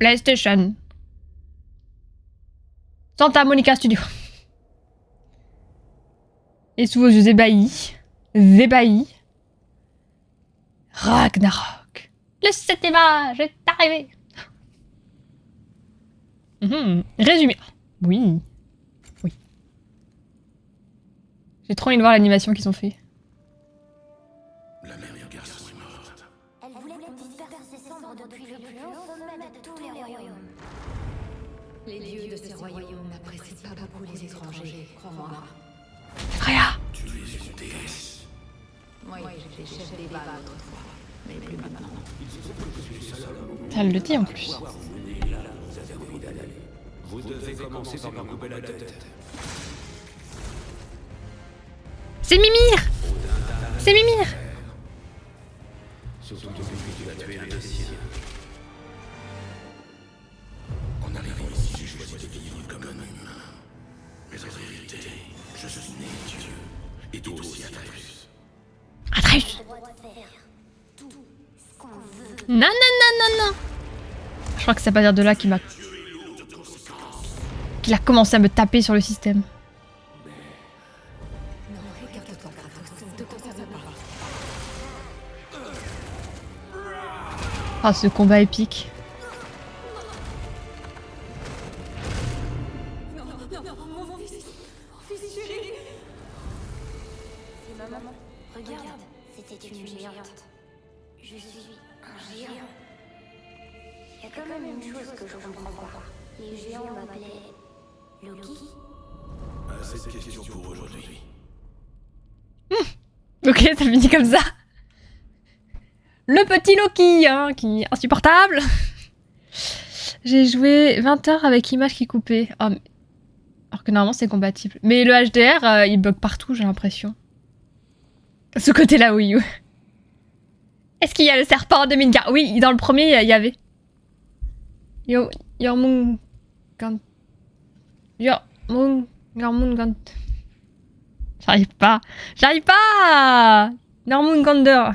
PlayStation. Santa Monica Studio. Et sous vos yeux ébahis. Ébahis. Ragnarok. Le 7e âge est arrivé. Résumé. Oui. Oui. J'ai trop envie de voir l'animation qu'ils ont fait. La mère du garçon est morte. Elle voulait qu'on disperse ses cendres depuis le plus haut sommet de tous les royaumes. Les dieux de ces royaumes n'apprécient pas beaucoup les étrangers, crois-moi. Freya. Tu es une déesse. Oui, j'étais chef des balles autrefois, mais plus maintenant. Ça le dit en plus. Vous devez commencer par lui couper la tête. C'est Mimir. C'est Mimir. Surtout depuis que tu as tué un des siens. En arrivant ici, j'ai choisi de vivre comme un humain. Mais en vérité, je suis né Dieu. Et toi aussi, Atreus. Atreus. On a le droit de faire tout ce qu'on veut. Non, non, non, non, non. Je crois que c'est à partir de là qu'il a commencé à me taper sur le système. Non, regarde-toi, Kratos, ne te concerne pas. Ah, ce combat épique. Non, mon fils chéri. C'est maman. Regarde, c'était une géante. Je suis un géant. Il y a quand même une chose que je comprends pas. Les géants m'appelaient Loki. Cette question pour aujourd'hui. Ok, ça finit comme ça. Le petit Loki, hein, qui est insupportable. J'ai joué 20 heures avec image qui coupait. Oh, alors que normalement c'est compatible. Mais le HDR, il bug partout, j'ai l'impression. Ce côté-là, oui. Est-ce qu'il y a le serpent de Midgard? Oui, dans le premier, il y avait. Jormungand. J'arrive pas. Jormungander.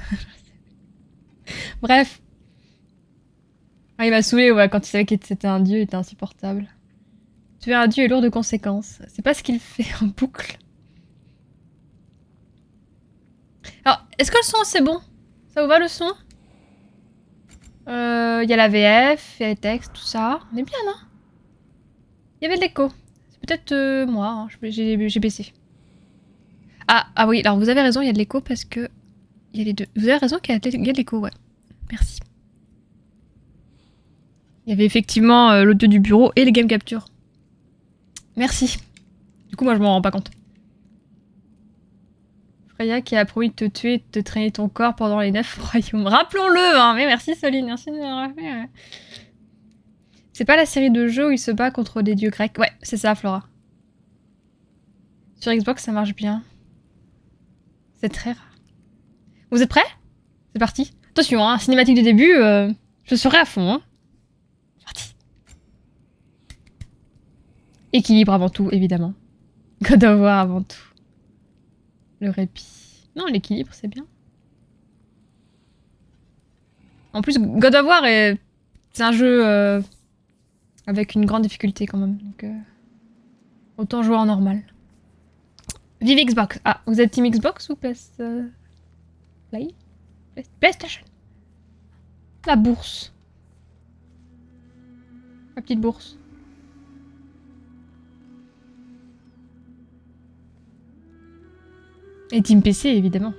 Bref. Ah, il m'a saoulé, ouais, quand il savait que c'était un dieu, il était insupportable. Tuer un dieu est lourd de conséquences. C'est pas ce qu'il fait en boucle. Alors, est-ce que le son c'est bon? Ça vous va le son? Il y a la VF, il y a les textes, tout ça. On est bien, non? Il y avait de l'écho. C'est peut-être moi, hein, j'ai baissé. Ah oui, alors vous avez raison, il y a de l'écho parce que... Il y a les deux. Vous avez raison qu'il y a de l'écho, ouais. Merci. Il y avait effectivement l'audio du bureau et les game capture. Merci. Du coup, moi, je m'en rends pas compte. Freya qui a promis de te tuer et de te traîner ton corps pendant les 9 royaumes. Rappelons-le, hein. Mais merci Soline, merci de me rappeler. Ouais. C'est pas la série de jeux où il se bat contre des dieux grecs. Ouais, c'est ça, Flora. Sur Xbox, ça marche bien. C'est très rare. Vous êtes prêts? C'est parti. Attention, hein, cinématique du début, je serai à fond. Hein. C'est parti. Équilibre avant tout, évidemment. God of War avant tout. Le répit. Non, l'équilibre, c'est bien. En plus, God of War, c'est un jeu avec une grande difficulté quand même. Donc, autant jouer en normal. Vive Xbox. Ah, vous êtes team Xbox ou PlayStation. La bourse. La petite bourse. Et team PC, évidemment.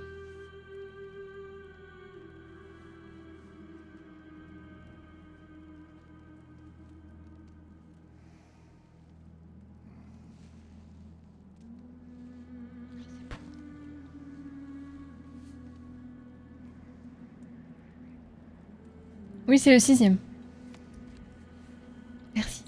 Oui, c'est le 6e. Merci.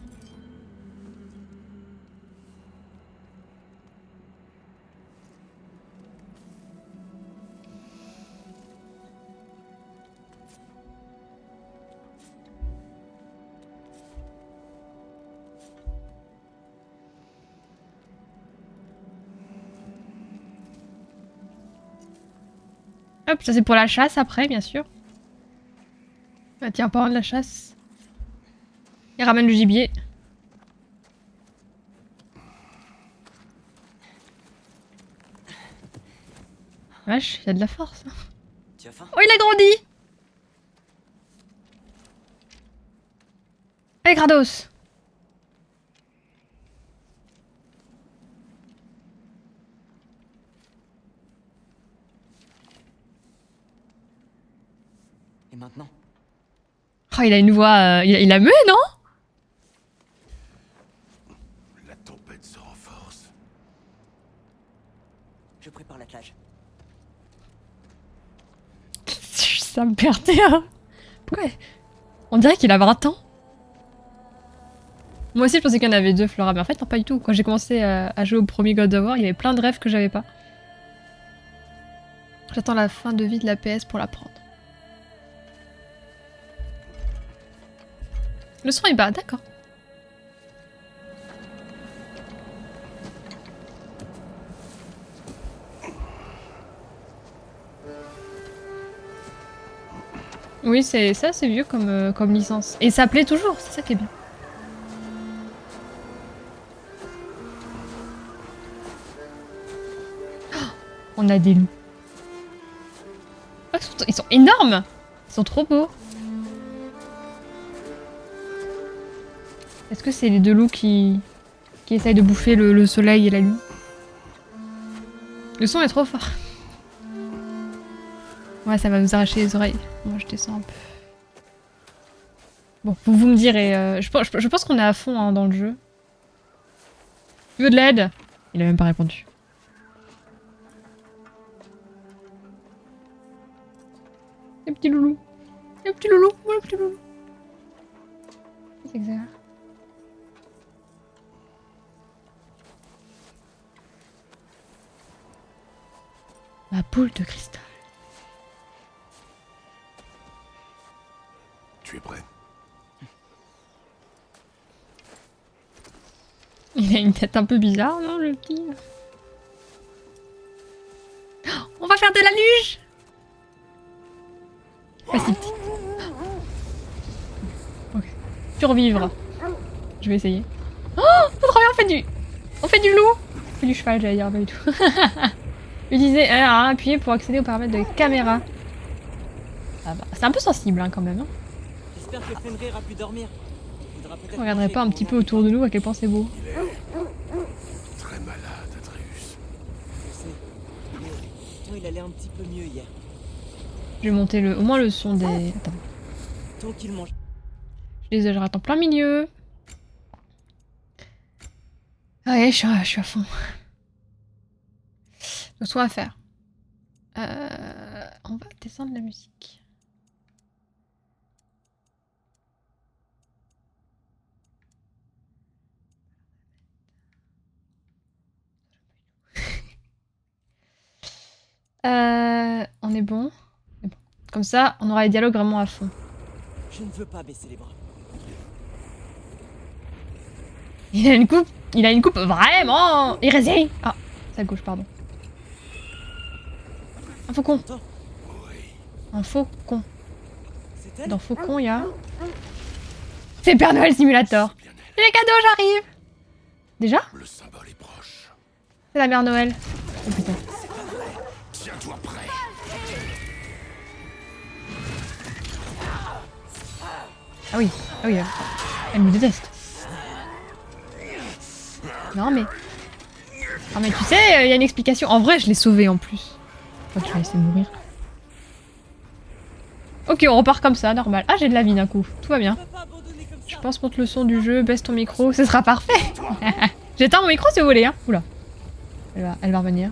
Hop, ça c'est pour la chasse après, bien sûr. Ah tiens, parlant de la chasse. Il ramène le gibier. Wesh, il y a de la force. Tu as faim? Oh, il a grandi! Allez, Grados! Et maintenant? Oh, il a une voix... il a mué, non? La tempête se renforce. Je prépare l'attelage. Ça me perdait, hein. Pourquoi? On dirait qu'il a 20 ans. Moi aussi, je pensais qu'il y en avait deux, Flora, mais en fait, non, pas du tout. Quand j'ai commencé à jouer au premier God of War, il y avait plein de rêves que j'avais pas. J'attends la fin de vie de la PS pour la prendre. Le son est bas, d'accord. Oui, c'est ça, c'est vieux comme licence. Et ça plaît toujours, c'est ça qui est bien. Oh, on a des loups. Oh, ils sont énormes! Ils sont trop beaux. Est-ce que c'est les deux loups qui essayent de bouffer le soleil et la lune? Le son est trop fort. Ouais, ça va vous arracher les oreilles. Moi, je descends un peu. Bon, vous me direz. Je pense qu'on est à fond hein, dans le jeu. Tu veux de l'aide? Il a même pas répondu. Le petit loulou. Le petit loulou. Oh, le petit loulou. C'est exact. Ma boule de cristal. Tu es prêt? Il a une tête un peu bizarre, non, le petit? Oh, on va faire de la luge! Vas-y, petit. Ok. Survivre. Je vais essayer. Oh, trop bien, on fait du loup! On fait du cheval, j'allais dire, pas du tout. Utilisez R à appuyer pour accéder aux paramètres de caméra. Ah bah, c'est un peu sensible hein, quand même. Hein. J'espère que Fenrir a pu dormir. On regarderait pas un petit peu autour de nous à quel point c'est beau. Il est très malade, Atreus. Je sais. Mais pourtant, il allait un petit peu mieux hier. Je vais monter au moins le son des... Attends. Tant qu'il mange. Je rate en plein milieu. Ouais, je suis à fond. Donc, soit à faire. On va descendre la musique. On est bon. Comme ça, on aura les dialogues vraiment à fond. Je ne veux pas baisser les bras. Il a une coupe vraiment irrésistible. Ah, c'est à gauche, pardon. Un faucon. Un faucon. C'est elle? Dans faucon, il y a... C'est Père Noël Simulator. Les cadeaux, j'arrive. Déjà? Le symbole est proche. C'est la mère Noël. Oh putain. Tiens-toi prêt. Ah oui, elle me déteste. Non mais... Ah mais tu sais, il y a une explication. En vrai, je l'ai sauvé en plus. Je crois que je vais essayer de mourir. Ok, on repart comme ça, normal. Ah, j'ai de la vie d'un coup. Tout va bien. Je pense contre le son du jeu, baisse ton micro, ce sera parfait. J'éteins mon micro si vous voulez, hein. Oula. Elle va revenir.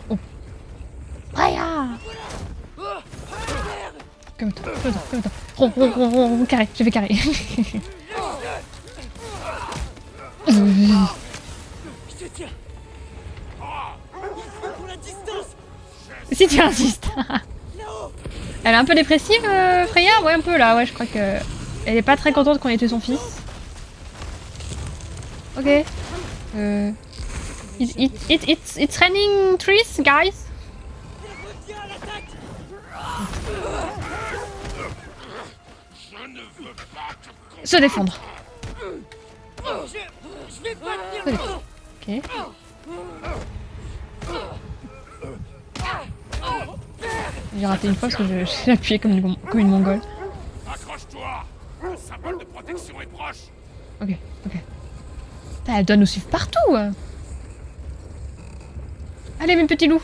Oh. Raya. Comme toi. Rond, carré, j'ai fait carré. Je te tiens. Pour la distance. Si tu insistes. Elle est un peu dépressive, Freya? Ouais, un peu là, ouais, je crois que... Elle est pas très contente qu'on ait tué son fils. Ok. It's raining trees, guys. Se défendre. Je vais pas tenir. Ok. J'ai raté une fois parce que j'ai appuyé comme une mongole. Accroche-toi. Le symbole de protection est proche. Ok, ok. Putain, elle doit nous suivre partout. Allez, mes petits loups.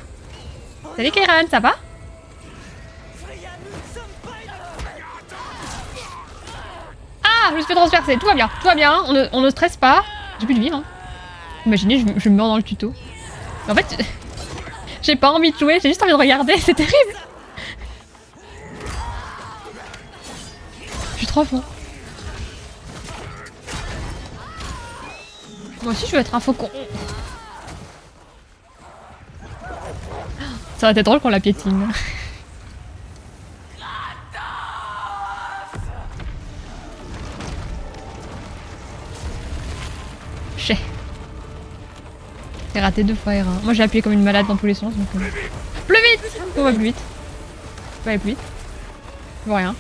Salut Kairan, ça va? Ah, je me suis fait transpercer. Tout va bien, tout va bien. On ne stresse pas. J'ai plus de vie, hein. Imaginez, je meurs dans le tuto. Mais en fait, j'ai pas envie de jouer, j'ai juste envie de regarder. C'est terrible. Je suis trop fond. Moi aussi, je veux être un faucon. Ça aurait été drôle qu'on la piétine. Chais. J'ai raté 2 fois R1. Moi j'ai appuyé comme une malade dans tous les sens. Donc, Plus vite. On va plus vite. On va aller plus vite. Je vois rien.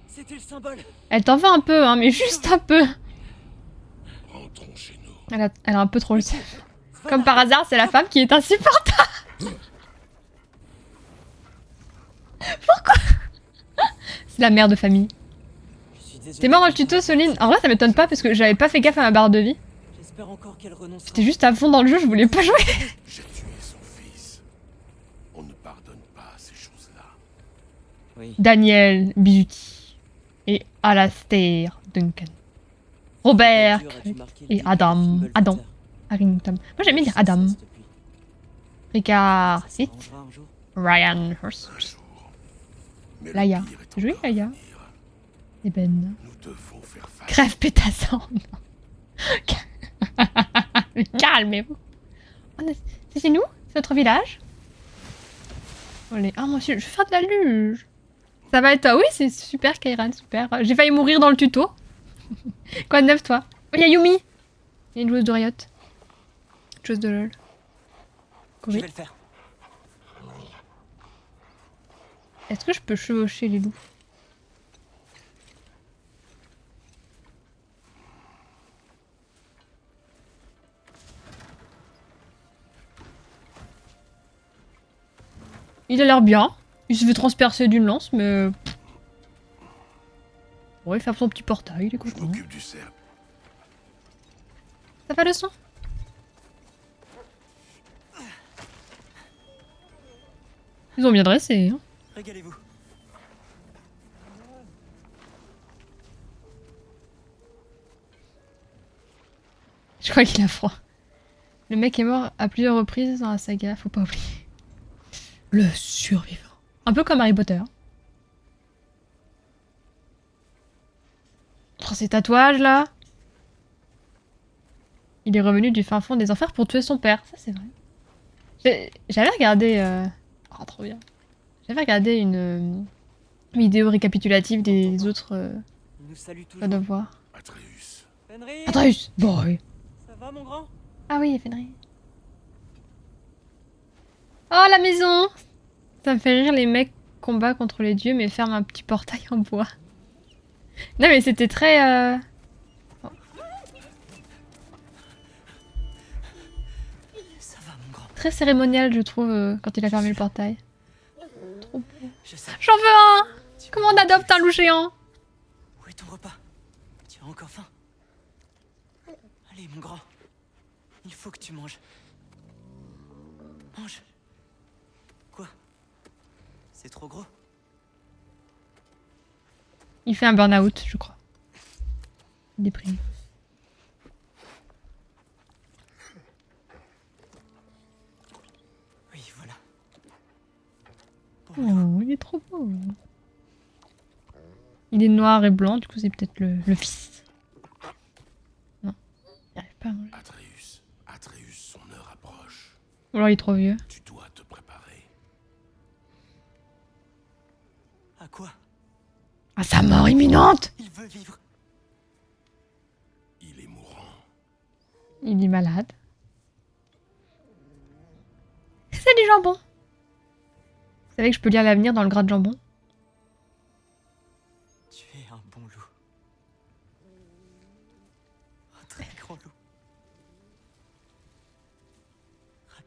C'était le symbole. Elle t'en veut un peu, hein, mais juste un peu. Rentrons chez nous. Elle a un peu trop le seum. Comme par hasard, c'est la femme qui est insupportable. Pourquoi? C'est la mère de famille. T'es mort dans le tuto, Soline? En vrai, ça m'étonne pas parce que j'avais pas fait gaffe à ma barre de vie. J'espère encore qu'elle renoncera. J'étais juste à fond dans le jeu, je voulais pas jouer. J'ai tué son fils. On ne pardonne pas ces choses-là. Oui. Daniel Bijuti et Alastair Duncan. Robert La nature a dû marquer le et début Adam. du symbole Adam. Victor. Harrington. Moi j'aime bien dire Adam. Ça depuis. Ricard Ça Sith. s'arrangera un jour. Ryan Hurst. Un jour. Mais le Laïa. pire est T'as joué encore Laïa? à venir. Et Ben. Nous devons faire face. Crève pétassant. Mais calmez-vous. C'est chez nous? C'est notre village? Allez. Ah moi aussi, je vais faire de la luge. Ça va être toi? Oui, c'est super Kairan, super. J'ai failli mourir dans le tuto. Quoi de neuf toi? Oh, y'a Yumi. Il y a une joueuse de Riot. Une joueuse de LoL. Je Oui. vais le faire. Est-ce que je peux chevaucher les loups? Il a l'air bien. Il se fait transpercer d'une lance, mais... Ouais, il fait son petit portail, il est Je content. m'occupe du cerf. Ça fait le son? Ils ont bien dressé, hein. Régalez-vous. Je crois qu'il a froid. Le mec est mort à plusieurs reprises dans la saga, faut pas oublier. Le survivant. Un peu comme Harry Potter. Oh, ces tatouages là. Il est revenu du fin fond des enfers pour tuer son père, ça c'est vrai. J'avais regardé... Oh, trop bien. J'avais regardé une vidéo récapitulative des autres Il nous salue toujours. God of War. Atreus. Fenrir, Atreus boy. ça va mon grand? Ah oui, il fait Fenrir. Oh, la maison! Ça me fait rire, les mecs combattent contre les dieux mais ferment un petit portail en bois. Non mais c'était très... Ça va mon grand. très cérémonial je trouve quand il a fermé le portail. Trop beau. Je sais. J'en veux un! Comment on adopte un loup géant? Où est ton repas? Tu as encore faim? Allez mon grand. Il faut que tu manges. Mange. Quoi? C'est trop gros? Il fait un burn-out, je crois. Il déprime. Oui, voilà. Oh, il est trop beau. Il est noir et blanc, du coup c'est peut-être le fils. Non, il arrive pas à manger. Atreus, son heure approche. Ou alors il est trop vieux. Tu dois te préparer. À quoi? À sa mort imminente! Il veut vivre. Il est mourant. Il est malade. C'est du jambon. Vous savez que je peux lire l'avenir dans le gras de jambon?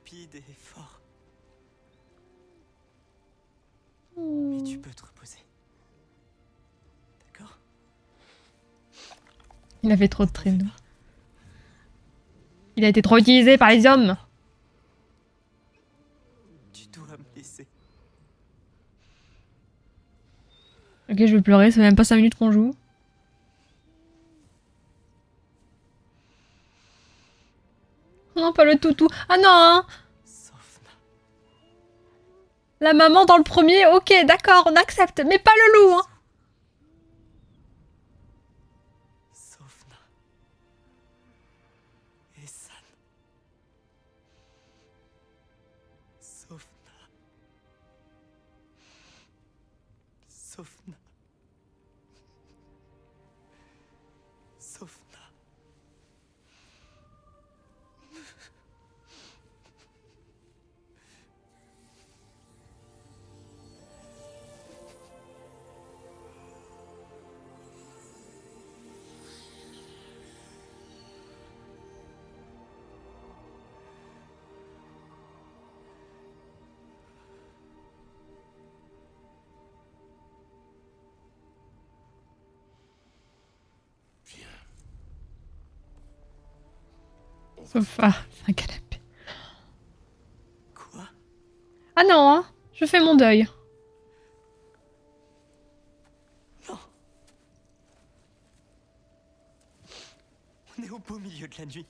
rapide et fort. Hmm. Mais tu peux te reposer. D'accord? Il a fait trop de traîneaux. Il a été trop utilisé par les hommes. Tu dois me laisser. Ok, je vais pleurer, ça fait même pas 5 minutes qu'on joue. Non, pas le toutou. Ah non, hein. Sofna. La maman dans le premier, ok, d'accord, on accepte, mais pas le loup, hein. Sofna. Et San. Sofna. Sofna. Sofna. Sofa, c'est un canapé. Quoi? Ah non, hein, je fais mon deuil. Non. On est au beau milieu de la nuit.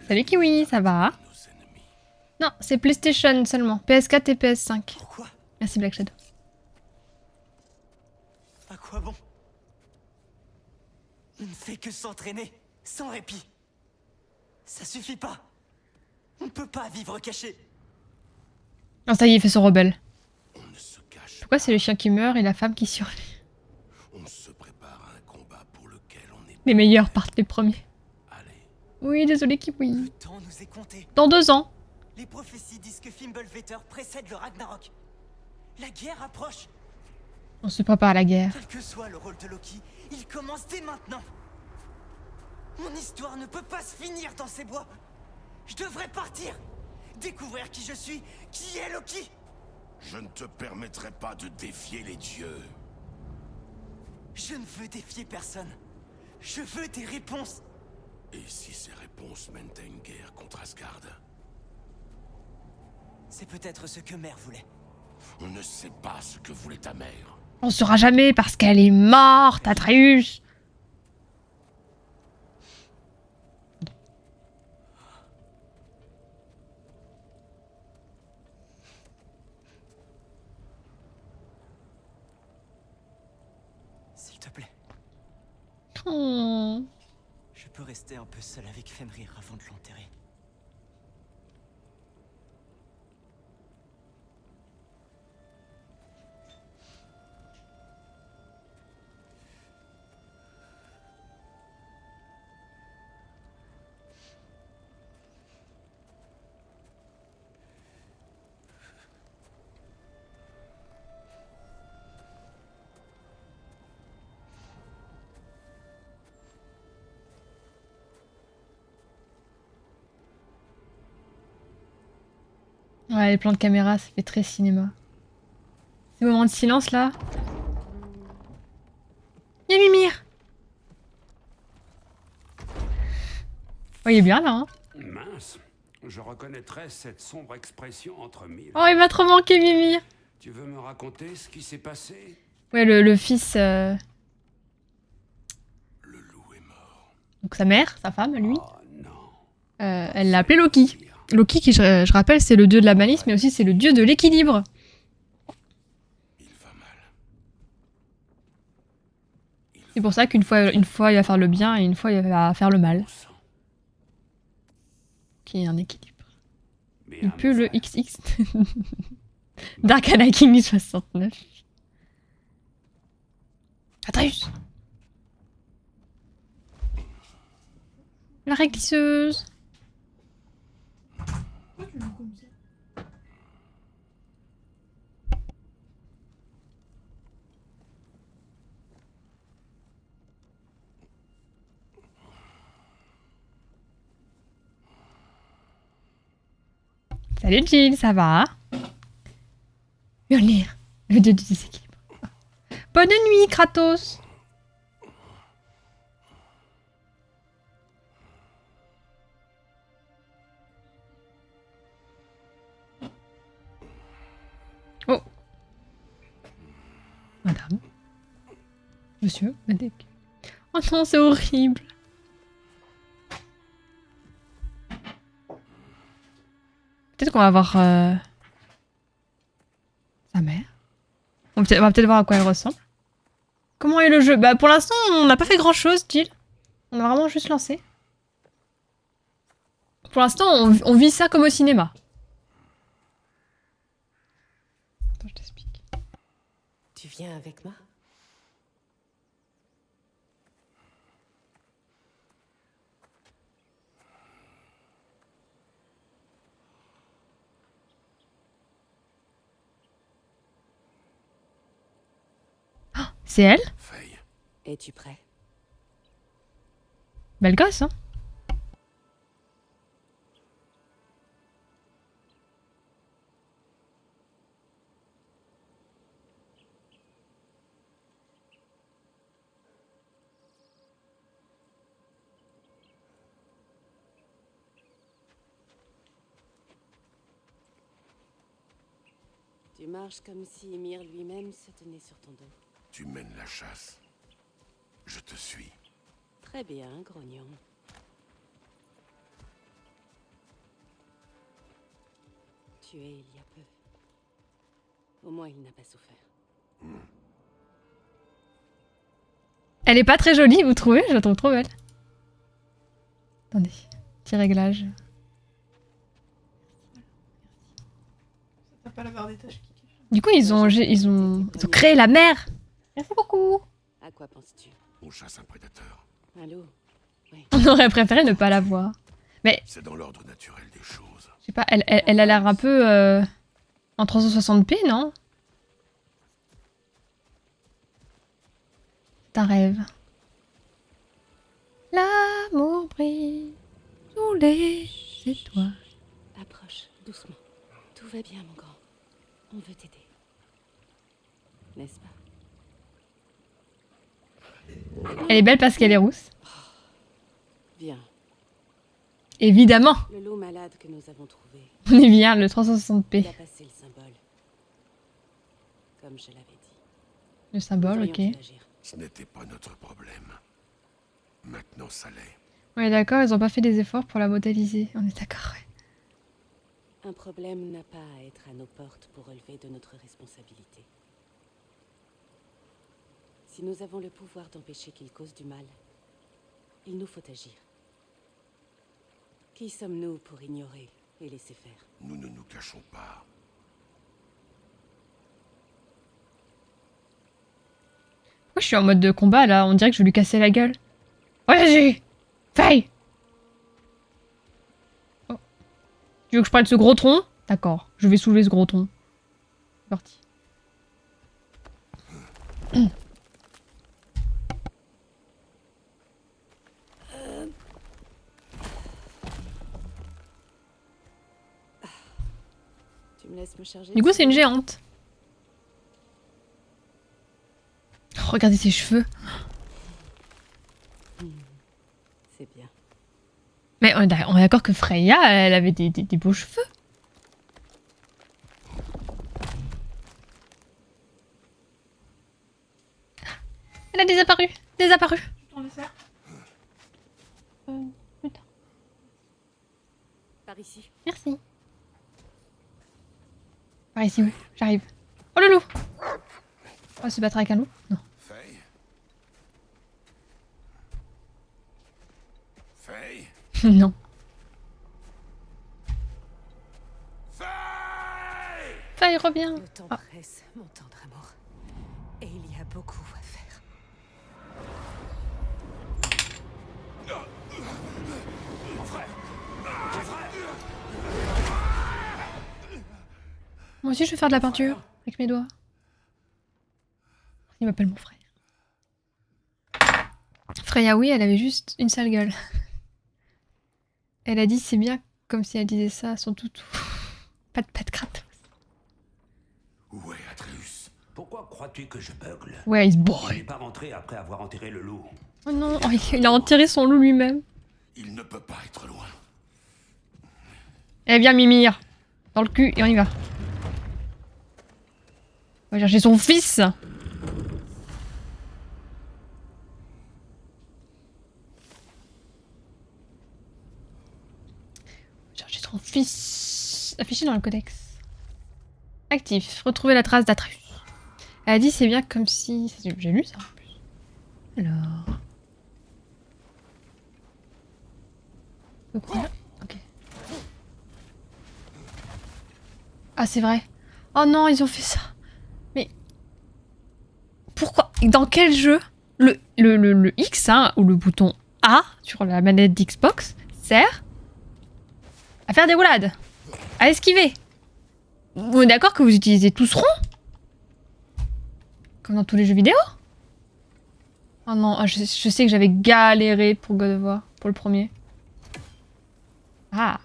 Salut Kiwi, ça va? Nos ennemis. Non, c'est PlayStation seulement. PS4 et PS5. Pourquoi? Merci Black Shadow. À quoi bon? On ne fait que s'entraîner, sans répit. Ça suffit pas. On ne peut pas vivre caché. Non, ça y est, il fait son rebelle. On ne se cache Pourquoi c'est le chien qui meurt et la femme qui survit? pas. On se prépare à un combat pour lequel on est. Les meilleurs partent les premiers. Allez, Oui, désolé Le Kiwi. temps nous est compté. Dans 2 ans. Les prophéties disent que Fimbulvetter précède le Ragnarok. La guerre approche. On se prépare à la guerre. Quel que soit le rôle de Loki, il commence dès maintenant. Mon histoire ne peut pas se finir dans ces bois. Je devrais partir. Découvrir qui je suis, qui est Loki. je ne te permettrai pas de défier les dieux. Je ne veux défier personne. Je veux des réponses. Et si ces réponses mènent à une guerre contre Asgard? C'est peut-être ce que Mère voulait. On ne sait pas ce que voulait ta mère. On saura jamais parce qu'elle est morte, Atreus. S'il te plaît, Oh. je peux rester un peu seul avec Fenrir avant de l'enterrer. Ouais, les plans de caméra, ça fait très cinéma. Ces moments de silence là. Y'a Mimir. Oh, il est bien là, hein. Mince, je reconnaîtrais cette sombre expression entre mille. Oh, il m'a trop manqué Mimir. Tu veux me raconter ce qui s'est passé? Ouais, le fils. Le loup est mort. Donc sa mère, sa femme, lui. Oh non. Elle l'a appelé Loki. Loki, qui je rappelle, c'est le dieu de la malice, mais aussi c'est le dieu de l'équilibre. Il va mal. C'est pour ça qu'une fois, il va faire le bien et une fois, il va faire le mal. Bon sang. Qui est un équilibre. Bien, Il pue mon le frère. XX. Dark Anakin 69. Atreus. La réglisseuse. Salut Jill, ça va? Mjolnir, le dieu du déséquilibre. Bonne nuit, Kratos. Oh. Madame. Monsieur, Madec. Oh non, c'est horrible. Peut-être qu'on va voir sa mère. On va peut-être voir à quoi elle ressemble. Comment est le jeu? Bah pour l'instant, on n'a pas fait grand-chose, Jill. On a vraiment juste lancé. Pour l'instant, on vit ça comme au cinéma. Attends, je t'explique. Tu viens avec moi? C'est elle? Faye, Es-tu prêt? Belle gosse, hein? Tu marches comme si Ymir lui-même se tenait sur ton dos. tu mènes la chasse. Je te suis. Très bien, grognon. Tué il y a peu. Au moins, il n'a pas souffert. Elle est pas très jolie, vous trouvez? Je la trouve trop belle. Attendez, petit réglage. T'as pas la barre des tâches qui cache. Du coup, ils ont créé la mer. Merci beaucoup. À quoi penses-tu? On chasse un prédateur. Un loup? Oui. On aurait préféré ne pas la voir. C'est dans l'ordre naturel des choses. Je sais pas, elle a l'air un peu en 360p, non? C'est un rêve. L'amour brille sous les étoiles. Approche, doucement. Tout va bien, mon grand. On veut t'aider. N'est-ce pas? Elle est belle parce qu'elle est rousse. Viens. Évidemment, Le loup malade que nous avons trouvé, on est bien, le il 360p. a passé le symbole. Comme je l'avais dit. Le symbole, Nous ok. aurions dû agir. Ce n'était pas notre problème. Maintenant, ça l'est. Ouais, d'accord, ils ont pas fait des efforts pour la modéliser. On est d'accord, ouais. Un problème n'a pas à être à nos portes pour relever de notre responsabilité. Si nous avons le pouvoir d'empêcher qu'il cause du mal, il nous faut agir. Qui sommes-nous pour ignorer et laisser faire? Nous ne nous cachons pas. Pourquoi je suis en mode de combat là? On dirait que je vais lui casser la gueule. Oh, vas-y! Faille! Oh. Tu veux que je prenne ce gros tronc? D'accord, je vais soulever ce gros tronc. C'est parti. Tu me laisses me charger? Du coup, c'est une géante. Oh, regardez ses cheveux. C'est bien. Mais on est d'accord que Freya, elle avait des beaux cheveux. Elle a disparu. Disparu. Tu t'en laisses? Putain. Par ici. Merci. Par ici, oui. J'arrive. Oh, le loup! On va se battre avec un loup? Non. Faye? Faye? Non. Faye! Faye, reviens. Le temps presse, mon tendre amour. Et il y a beaucoup à faire. Moi aussi, je vais faire de la peinture avec mes doigts. Il m'appelle mon frère. Freya, oui, elle avait juste une sale gueule. Elle a dit c'est bien comme si elle disait ça à son toutou. Pas de Kratos. Où est Atreus? Pourquoi crois-tu que je bugle? Ouais, il se Il bourre. n'est pas rentré après avoir enterré le loup. Oh non, oh, il a enterré son loup lui-même. Il ne peut pas être loin. Eh bien, Mimir. Dans le cul, et on y va. On va chercher son fils. Chercher son fils. Affiché dans le codex. Actif. Retrouver la trace d'Atreus. Elle a dit c'est bien comme si... J'ai lu ça en plus. Alors... Donc, voilà. Ok. Ah c'est vrai. Oh non, ils ont fait ça. Mais... Pourquoi? Dans quel jeu le X, hein, ou le bouton A sur la manette d'Xbox sert à faire des roulades, à esquiver. Vous êtes d'accord que vous utilisez tous rond? Comme dans tous les jeux vidéo? Oh non, je sais que j'avais galéré pour God of War, pour le premier. Ah.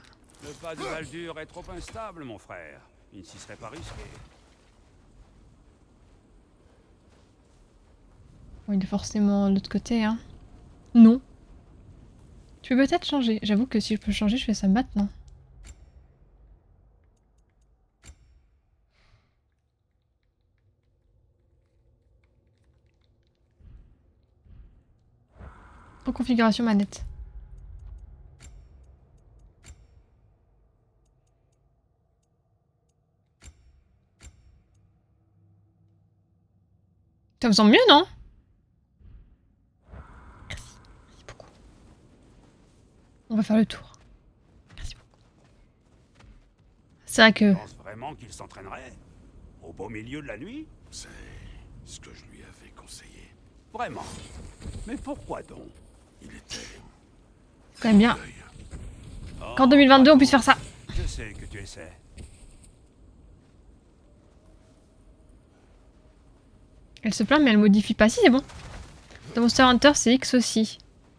Le pas de Baldur est trop instable, mon frère. Il ne s'y serait pas risqué. Bon, il est forcément de l'autre côté, hein. Non. Tu peux peut-être changer. J'avoue que si je peux changer, je fais ça maintenant. Reconfiguration manette. Ça me semble mieux, non? Merci. Merci beaucoup. On va faire le tour. Merci beaucoup. C'est vrai que... Tu penses vraiment qu'il s'entraînerait? Au beau milieu de la nuit? C'est ce que je lui avais conseillé. Vraiment? Mais pourquoi donc? Il était... C'est quand même bien. l'œil. Oh, Qu'en 2022, on puisse faire ça. Je sais que tu essaies. Elle se plaint, mais elle modifie pas. Si, c'est bon. Dans Monster Hunter, c'est X aussi.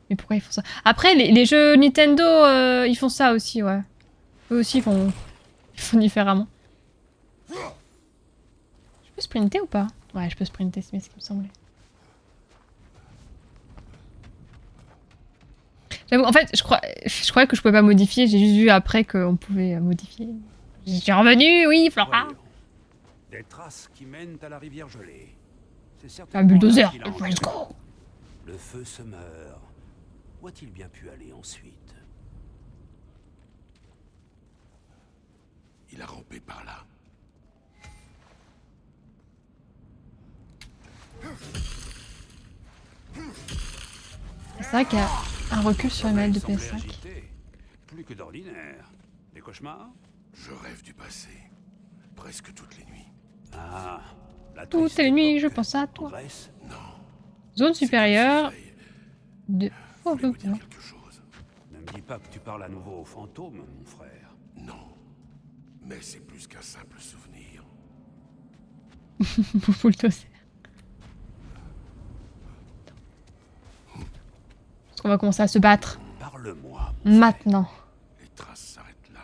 Mais pourquoi ils font ça? Après, les jeux Nintendo, ils font ça aussi, ouais. Eux aussi, ils font différemment. Je peux sprinter ou pas? Ouais, je peux sprinter, c'est bien ce qui me semblait. J'avoue, en fait, je croyais que je pouvais pas modifier. J'ai juste vu après qu'on pouvait modifier. Je suis revenue, oui, Flora. Voyons. Des traces qui mènent à la rivière gelée. C'est Un certainement bulldozer. là qu'il a Let's enterré. go. Le feu se meurt. Où a-t-il bien pu aller ensuite? Il a rampé par là. C'est vrai qu'il y a un recul sur les manettes de Il semblait PS5. agité. Plus que d'ordinaire. Des cauchemars? Je rêve du passé. Presque toutes les nuits. Ah. La Toutes triste les nuits, je époque pense à en toi. Grèce? Non. Zone c'est supérieure Lucifer. de... Oh, Voulez-vous le dire quelque chose? Ne me dis pas que tu parles à nouveau aux fantômes, mon frère. Non. Mais c'est plus qu'un simple souvenir. bulldozer. Parce qu'on va commencer à se battre. Parle-moi. mon frère. Maintenant. Les traces s'arrêtent là.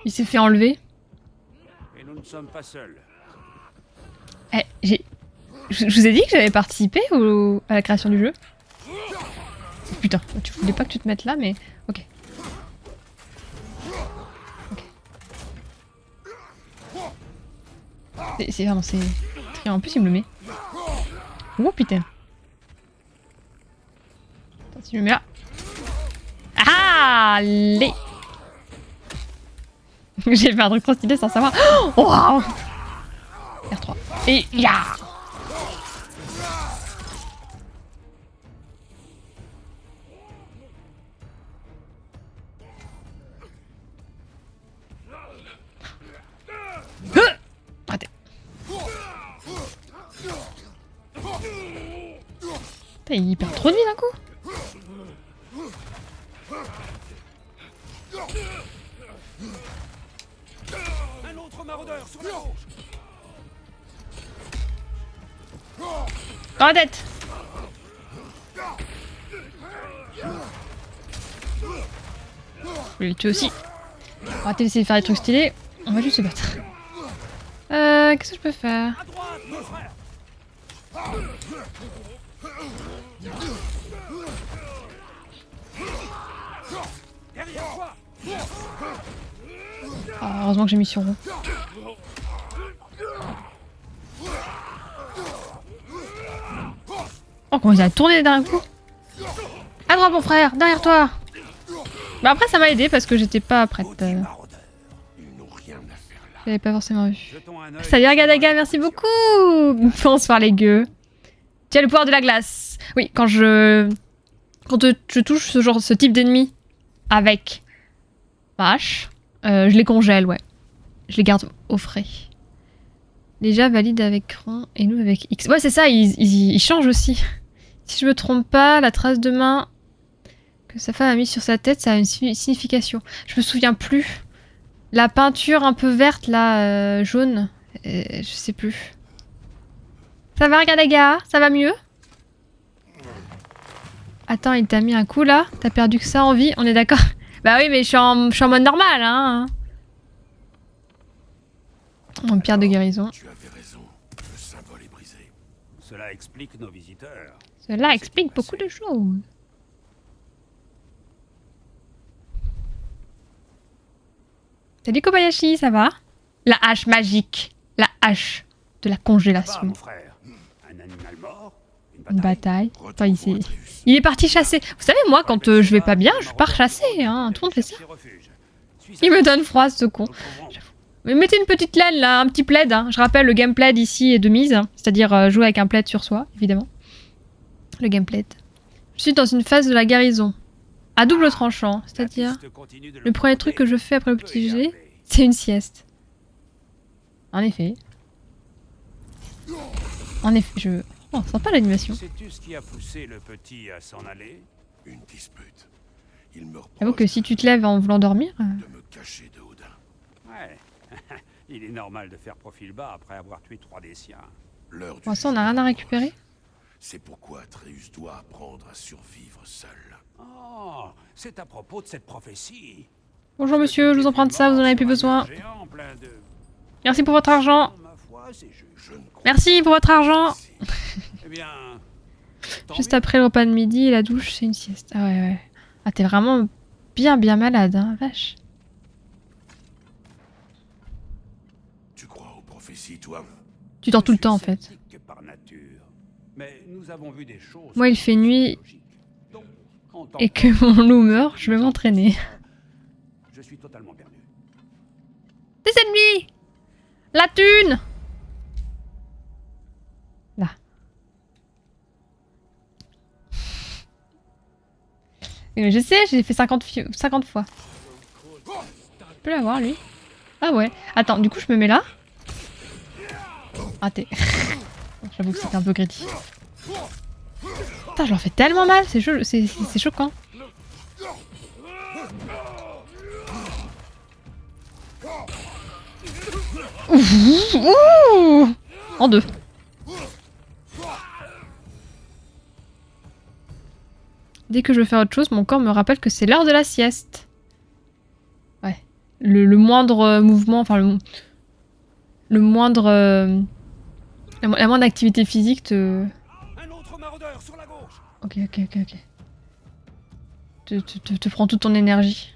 Il s'est fait enlever. Et nous ne sommes pas seuls. Eh, je vous ai dit que j'avais participé à la création du jeu. Putain, tu voulais pas que tu te mettes là, mais... Ok. Ok. C'est vraiment... c'est... En plus, il me le met. Oh putain. Attends, si je le mets là... Ah, allez. J'ai fait un truc trop stylé sans savoir. Oh, wow. R3. Et ya. Arrêtez. Putain, il perd trop de vie d'un coup. Un autre maraudeur sur la gauche. Dans la tête. Je vais le tuer aussi. On va essayer de faire des trucs stylés. On va juste se battre. Qu'est-ce que je peux faire? À droite, mon frère. Derrière toi. Ah, heureusement que j'ai mis sur rond. Oh, comment il a tourné d'un coup. À droite, mon frère, derrière toi. Bah après, ça m'a aidé parce que j'étais pas prête. Ils n'ont rien à faire là. J'avais pas forcément vu. Jetons un œil. Salut Argadaga, merci beaucoup. Bonsoir les gueux. Tu as le pouvoir de la glace. Oui, quand je touche ce type d'ennemi avec ma hache, je les congèle, ouais. Je les garde au frais. Déjà valide avec rond et nous avec X. Ouais, c'est ça, ils changent aussi. Si je me trompe pas, la trace de main que sa femme a mise sur sa tête, ça a une signification. Je me souviens plus. La peinture un peu verte, là, jaune, je sais plus. Ça va, Argadaga? Ça va mieux? Attends, il t'a mis un coup, là? T'as perdu que ça en vie? On est d'accord? Bah oui, mais je suis en mode normal, hein. Mon pierre de guérison. Tu avais raison. Le symbole est brisé. Cela explique nos visiteurs. Cela explique beaucoup de choses. Salut Kobayashi, ça va? La hache magique. La hache de la Va, congélation. mon frère. Un animal mort. Une bataille. Attends, Retrouvons il Atreus. est parti chasser. Vous savez, moi, quand je vais pas bien, je pars chasser. Hein. Tout le monde fait ça. Il me donne froid, ce con. Mais mettez une petite laine, là, un petit plaid. Hein. Je rappelle, le game plaid ici est de mise. Hein. C'est-à-dire jouer avec un plaid sur soi, évidemment. Le game plaid. Je suis dans une phase de la guérison. À double tranchant. C'est-à-dire, le premier truc que je fais après le petit jet, c'est une sieste. En effet. En effet, je... Oh, sympa l'animation. Sais-tu ce qui a poussé le petit à s'en aller? Une dispute. Il me reproche J'avoue que si tu te lèves en voulant dormir... de me cacher de Odin. Ouais. Il est normal de faire profil bas après avoir tué 3 des siens. L'heure du Pour l'instant, on n'a jugement rien à récupérer. approche. C'est pourquoi Atreus doit apprendre à survivre seul. Oh, c'est à propos de cette prophétie. Bonjour monsieur, je vous emprunte ça, vous en avez plus besoin. Géant plein de... Merci pour votre argent. Ma foi, c'est juste. Je ne crois Merci pour votre argent. Eh bien... tant Juste mieux. après le repas de midi et la douche, c'est une sieste. Ah ouais, ouais. Ah, t'es vraiment bien malade, hein, vache. Tu crois aux prophéties, toi? Tu dors tout le Je temps, en suis fait. sceptique par nature. Mais nous avons vu des choses... Moi, il fait nuit Donc, en tant et que mon loup meurt, je vais m'entraîner. Je suis totalement perdu. Des ennemis! La thune! Là. Mais je sais, j'ai fait 50 fois. Je peux l'avoir, lui. Ah ouais. Attends, du coup, je me mets là. Raté. J'avoue que c'était un peu greedy. Putain, je leur fais tellement mal, c'est choquant. Ouh, en deux. Dès que je veux faire autre chose, mon corps me rappelle que c'est l'heure de la sieste. Ouais. Le moindre mouvement, enfin le moindre... la moindre activité physique te... Un autre maraudeur sur la gauche. Ok. Te prend toute ton énergie.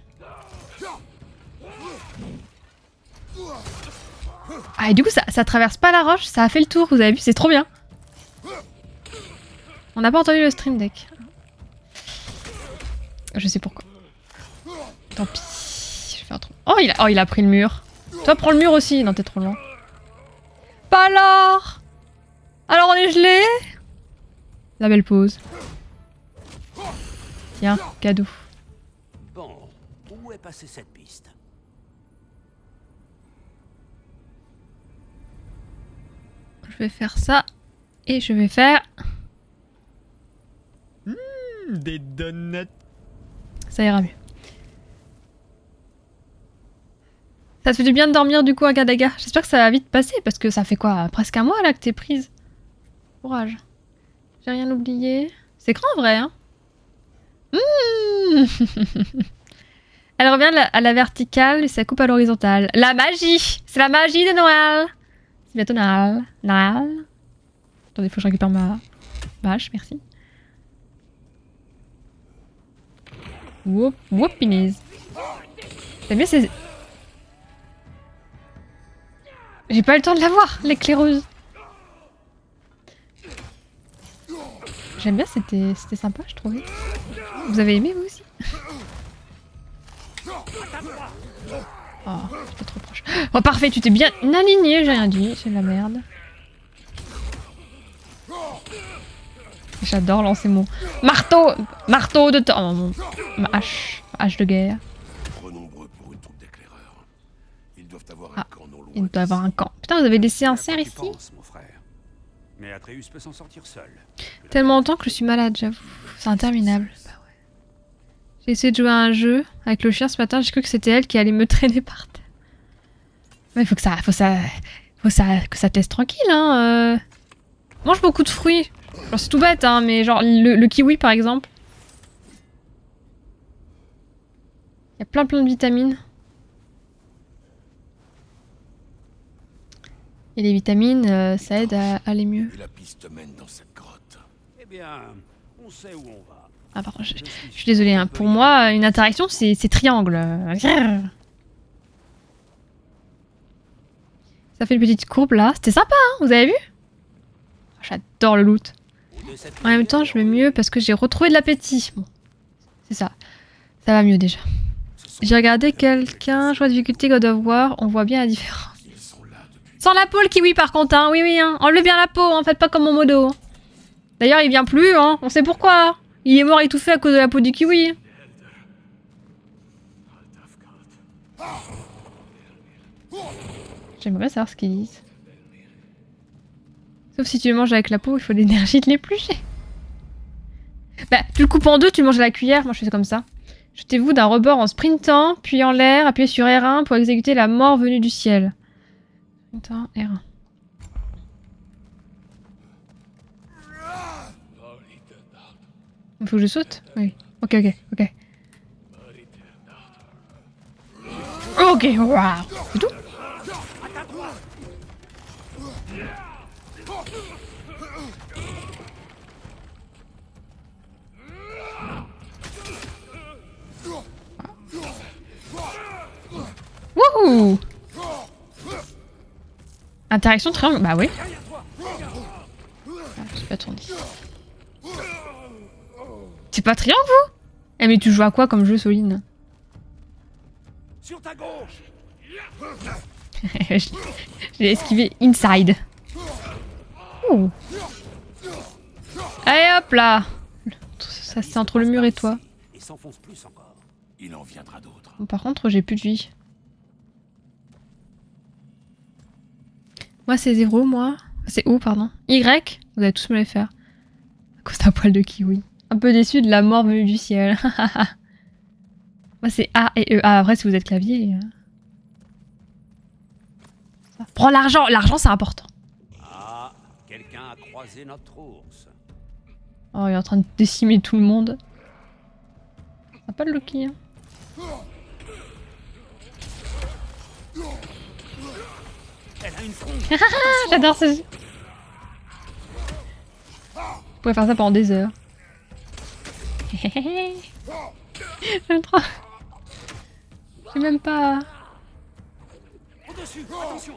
Ah, et du coup, ça traverse pas la roche, ça a fait le tour, vous avez vu, c'est trop bien. On n'a pas entendu le stream deck. Je sais pourquoi. Tant pis, je vais faire trop... Oh, il a pris le mur. Toi, prends le mur aussi. Non, t'es trop loin. Pas alors. Alors, on est gelé. La belle pause. Tiens, cadeau. Bon, où est passée cette piste? Je vais faire ça. Et je vais faire... Des donuts. Ça ira mieux. Ça te fait du bien de dormir du coup, Agadaga. J'espère que ça va vite passer parce que ça fait quoi? Presque un mois là que t'es prise. Courage. J'ai rien oublié. C'est grand en vrai, hein. Elle revient à la verticale et ça coupe à l'horizontale. La magie! C'est la magie de Noël! C'est bientôt Noël. Noël. Attendez, faut que je récupère ma hache, merci. Whoop, whoopinies. T'as bien ces... J'ai pas eu le temps de la voir, l'éclaireuse. J'aime bien, c'était sympa, je trouvais. Vous avez aimé, vous aussi? Oh, j'étais trop proche. Oh, parfait, tu t'es bien aligné, j'ai rien dit, c'est de la merde. J'adore lancer mon marteau de temps. Oh, ma hache de guerre. Trop nombreux pour une troupe d'éclaireurs. Ils doivent avoir un camp non loin. Il doit avoir un camp. Putain, vous avez laissé un cerf Tu ici? penses, mon frère. Mais Atreus peut s'en sortir seul. Tellement longtemps que je suis malade, j'avoue. C'est interminable. Bah ouais. J'ai essayé de jouer à un jeu avec le chien ce matin, j'ai cru que c'était elle qui allait me traîner par terre. Mais faut que ça te laisse tranquille, hein. Mange beaucoup de fruits. Genre c'est tout bête, hein, mais genre le kiwi par exemple. Il y a plein de vitamines. Et les vitamines, ça aide à aller mieux. Et la piste mène dans cette grotte. Eh bien, on sait où on va. Ah pardon, je suis désolée, hein. Pour moi, une interaction, c'est triangle. Ça fait une petite courbe là. C'était sympa, hein, vous avez vu? J'adore le loot. En même temps, je vais mieux parce que j'ai retrouvé de l'appétit. Bon, c'est ça. Ça va mieux déjà. J'ai regardé quelqu'un, choix de difficulté God of War, on voit bien la différence. Sans la peau le kiwi par contre, hein. Oui, hein. Enlevez bien la peau, hein. Faites pas comme mon modo. D'ailleurs, il vient plus, hein. On sait pourquoi. Il est mort étouffé à cause de la peau du kiwi. J'aimerais savoir ce qu'ils disent. Sauf si tu le manges avec la peau, il faut de l'énergie de l'éplucher. Bah, tu le coupes en deux, tu le manges à la cuillère. Moi, je fais comme ça. Jetez-vous d'un rebord en sprintant, puis en l'air, appuyez sur R1 pour exécuter la mort venue du ciel. Sprintant, R1. Il faut que je saute? Oui. Ok. Ok, waouh. C'est tout? Wouhou! Interaction triangle, bah oui. Ah, je suis pas tourné. C'est pas triangle vous? Eh mais tu joues à quoi comme jeu, Soline? Sur ta gauche. J'ai esquivé inside. Ouh. Allez hop là! Ça c'est entre le mur et toi. Et s'enfonce plus encore. Il en viendra d'autres. Bon, par contre, j'ai plus de vie. Moi, c'est 0, moi. C'est O, pardon. Y, vous allez tous me les faire. À cause d'un poil de kiwi. Un peu déçu de la mort venue du ciel. Moi, c'est A et E. Ah, après, si vous êtes clavier... Prends l'argent. L'argent, c'est important. Ah, quelqu'un a croisé notre ours. Oh, il est en train de décimer tout le monde. On n'a pas de Loki, hein. Elle a une fronde. J'adore ce jeu. Vous pouvez faire ça pendant des heures. J'aime trop. J'ai même pas... Au-dessus, attention.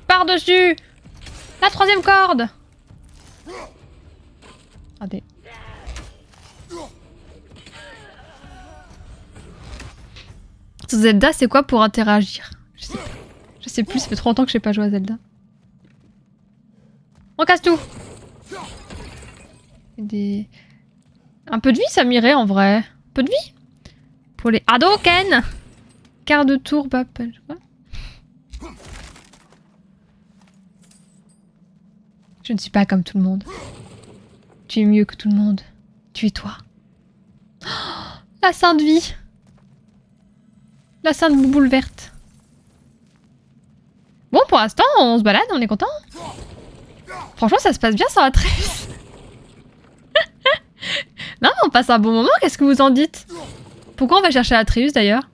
Par-dessus! La 3e corde! Attendez. Sur Zelda, c'est quoi pour interagir? Je sais plus, ça fait trop longtemps que j'ai pas joué à Zelda. On casse tout! Un peu de vie, ça m'irait en vrai. Un peu de vie? Pour les Hadouken! Quart de tour, Bappel. Je ne suis pas comme tout le monde. Tu es mieux que tout le monde. Tu es toi. Oh, la sainte vie. La sainte bouboule verte. Bon, pour l'instant, on se balade, on est content. Franchement, ça se passe bien sans Atreus. Non, on passe un bon moment, qu'est-ce que vous en dites? Pourquoi on va chercher Atreus d'ailleurs?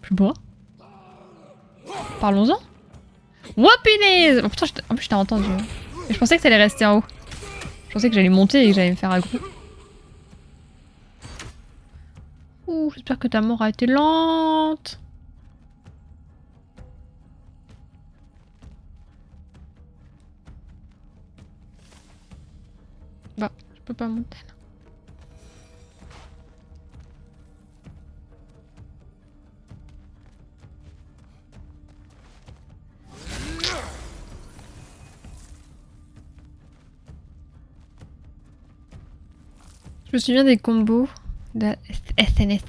Je sais pas. Parlons-en. Whoopinaise! Oh putain, en plus je t'ai entendu. Et je pensais que ça allait rester en haut. Je pensais que j'allais monter et que j'allais me faire aggro. Ouh, j'espère que ta mort a été lente. Bah, je peux pas monter là. Je me souviens des combos de SNS.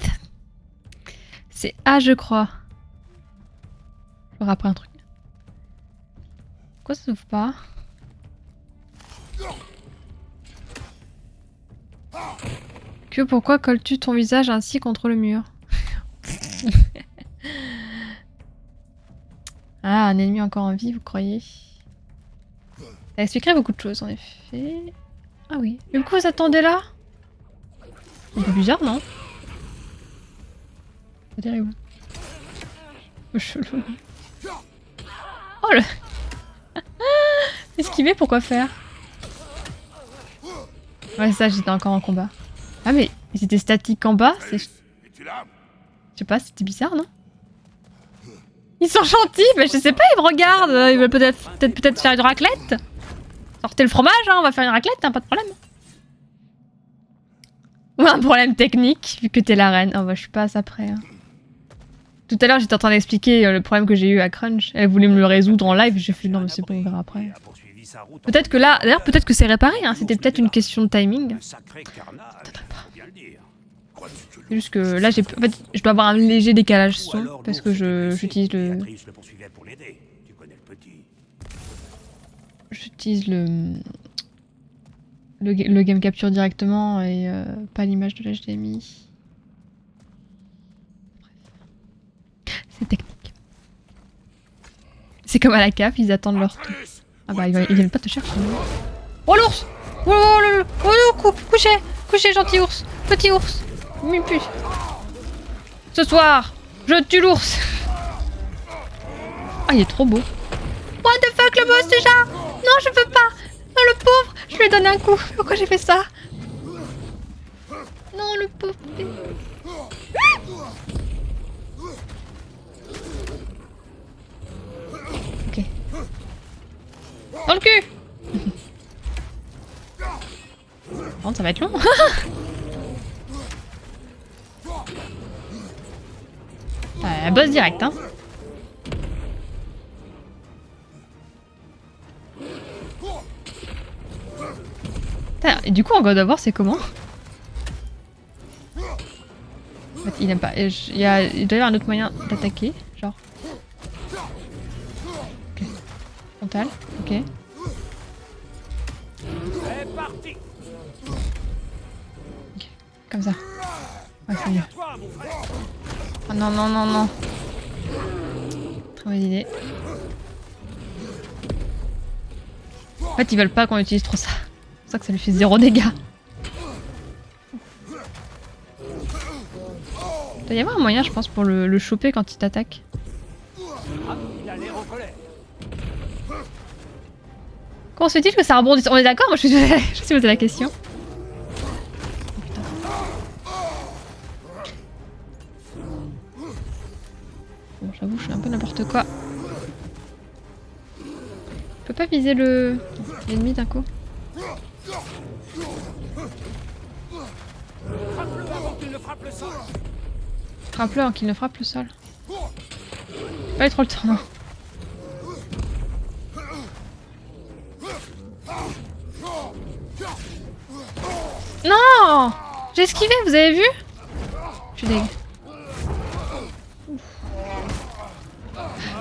C'est A, je crois. Je me rappelle un truc. Pourquoi ça s'ouvre pas? Que pourquoi colles-tu ton visage ainsi contre le mur? Ah, un ennemi encore en vie, vous croyez? Ça expliquerait beaucoup de choses en effet. Ah oui. Mais pourquoi vous attendez là? Un peu bizarre, non? Pas terrible. Chelou. Oh le... Esquiver, pourquoi faire? Ouais, ça, j'étais encore en combat. Ah mais ils étaient statiques en bas, c'est... Je sais pas, c'était bizarre, non? Ils sont gentils, mais je sais pas, ils me regardent. Ils veulent peut-être faire une raclette. Sortez le fromage, hein, on va faire une raclette, hein, pas de problème. Ou un problème technique, vu que t'es la reine. Oh bah je suis pas à ça près. Hein. Tout à l'heure j'étais en train d'expliquer le problème que j'ai eu à Crunch. Elle voulait me le résoudre en live, j'ai fait non mais c'est bon, on verra après. Peut-être que là, d'ailleurs peut-être que c'est réparé, hein. C'était peut-être une question de timing. C'est juste que là j'ai... En fait, je dois avoir un léger décalage son, parce que j'utilise le... J'utilise le game capture directement et pas l'image de l'HDMI. C'est technique. C'est comme à la CAF, ils attendent leur tour. Ah bah ils viennent pas te chercher. Oh l'ours! Oh couchez, gentil ours! Petit ours! Mipus! Ce soir, je tue l'ours! Ah il est trop beau. What the fuck le boss déjà! Non je veux pas! Non le pauvre! Je lui ai donné un coup! Pourquoi j'ai fait ça? Non le pauvre! Ok. Dans le cul! Bon, ça va être long. Boss direct, hein. Et du coup, en God of War, c'est comment? En fait, il aime pas. Il doit y avoir un autre moyen d'attaquer, genre. Ok. Frontal, ok. Ok, comme ça. Ouais, c'est mieux. Oh non, non, non, non. Très bonne idée. En fait, ils veulent pas qu'on utilise trop ça. C'est pour ça que ça lui fait 0 dégâts. Il doit y avoir un moyen, je pense, pour le choper quand il t'attaque. Comment se fait-il que ça rebondisse? On est d'accord? Moi, je suis posé la question. Bon, j'avoue, je fais un peu n'importe quoi. Je peux pas viser l'ennemi d'un coup. Frappe-le avant qu'il ne frappe le sol. Pas eu trop le temps, non. Non! J'ai esquivé, vous avez vu? Je suis dégueu.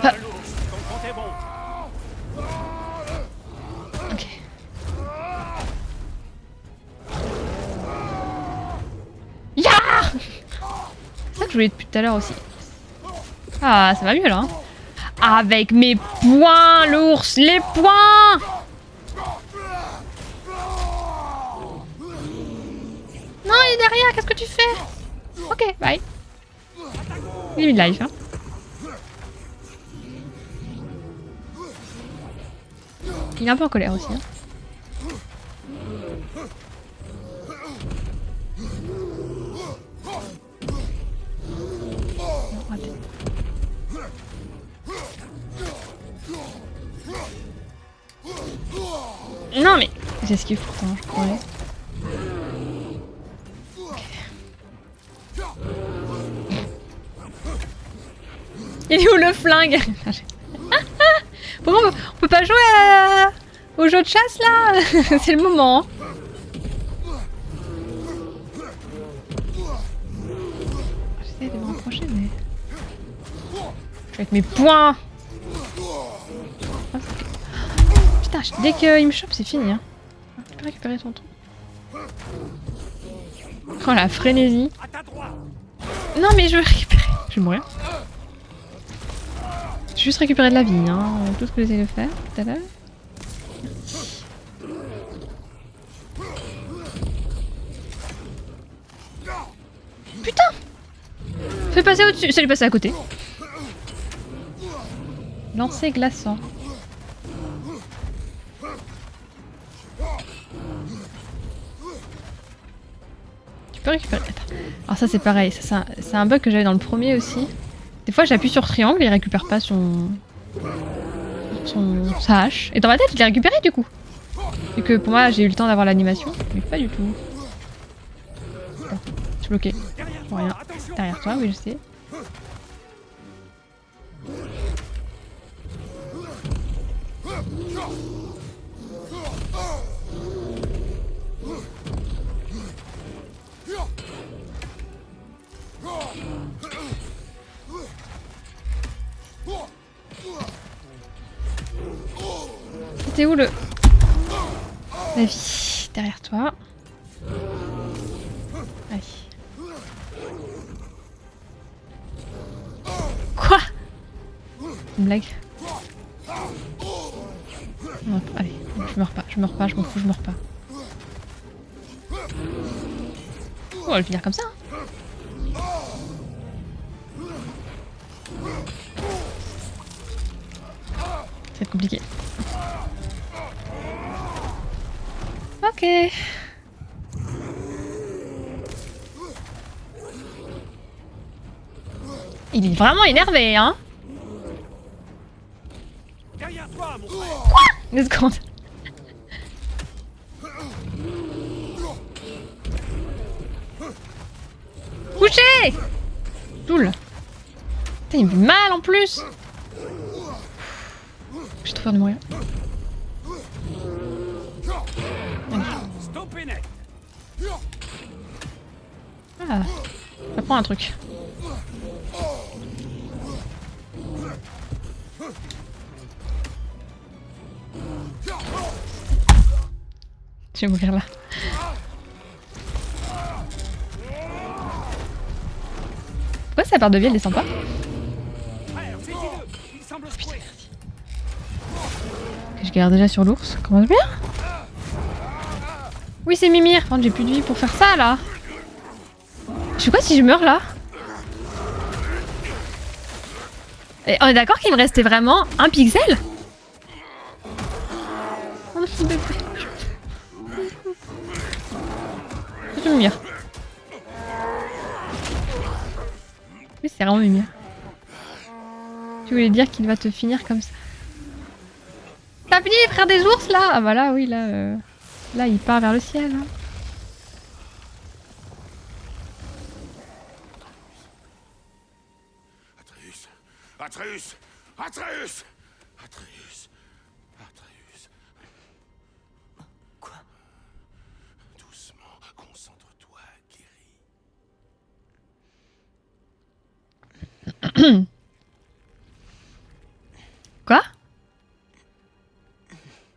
Ah. Ok. Ya! C'est ça que je voulais depuis tout à l'heure aussi. Ah, ça va mieux là. Hein. Avec mes poings, l'ours, les poings! Non, il est derrière, qu'est-ce que tu fais? Ok, bye. Il est mid-life, hein. Il est un peu en colère aussi, hein. Non, raté. Non mais j'esquive pourtant, je croyais. Il est où le flingue? Pourquoi on peut pas jouer au jeu de chasse là? C'est le moment. Hein. J'essaie de me rapprocher mais... Je vais avec mes poings. Putain, dès qu'il me chope c'est fini. Hein. Tu peux récupérer ton truc. Oh la frénésie. Non mais je veux récupérer. Je vais mourir. J'ai juste récupéré de la vie, hein. Tout ce que j'essaie de faire tout à l'heure. Putain! Fais passer au-dessus. Ça lui passe à côté. Lancer glaçant. Tu peux récupérer. Attends. Alors ça c'est pareil. C'est un bug que j'avais dans le premier aussi. Des fois j'appuie sur triangle et il récupère pas sa hache. Et dans ma tête je l'ai récupéré du coup. Et que pour moi j'ai eu le temps d'avoir l'animation. Mais pas du tout. Bon, je suis bloqué. Pour rien. Derrière toi, oui je sais. C'était où le... La vie. Derrière toi. Allez. Quoi? Une blague? Non, allez, je meurs pas, je m'en fous, je meurs pas. On va le finir comme ça. Hein. Ça va être compliqué. Ok. Il est vraiment énervé, hein. Quoi? Une seconde. Couché. Toul. Putain, il me fait mal en plus. J'ai trop peur de mourir. Ah, j'apprends un truc. Je vais mourir là. Pourquoi sa barre de vie elle descend pas? Putain, merci. Je galère déjà sur l'ours. Comment ça bien? Oui, c'est Mimir. Par contre, j'ai plus de vie pour faire ça là. Je sais quoi si je meurs là? Et on est d'accord qu'il me restait vraiment un pixel? Oh non, bébé. C'est Mimir. Oui, c'est vraiment Mimir. Tu voulais dire qu'il va te finir comme ça? T'as fini, frère des ours là? Ah bah là, oui, là, là il part vers le ciel. Hein. Atreus! Atreus! Atreus! Atreus! Quoi? Doucement, concentre-toi, guéris. Quoi?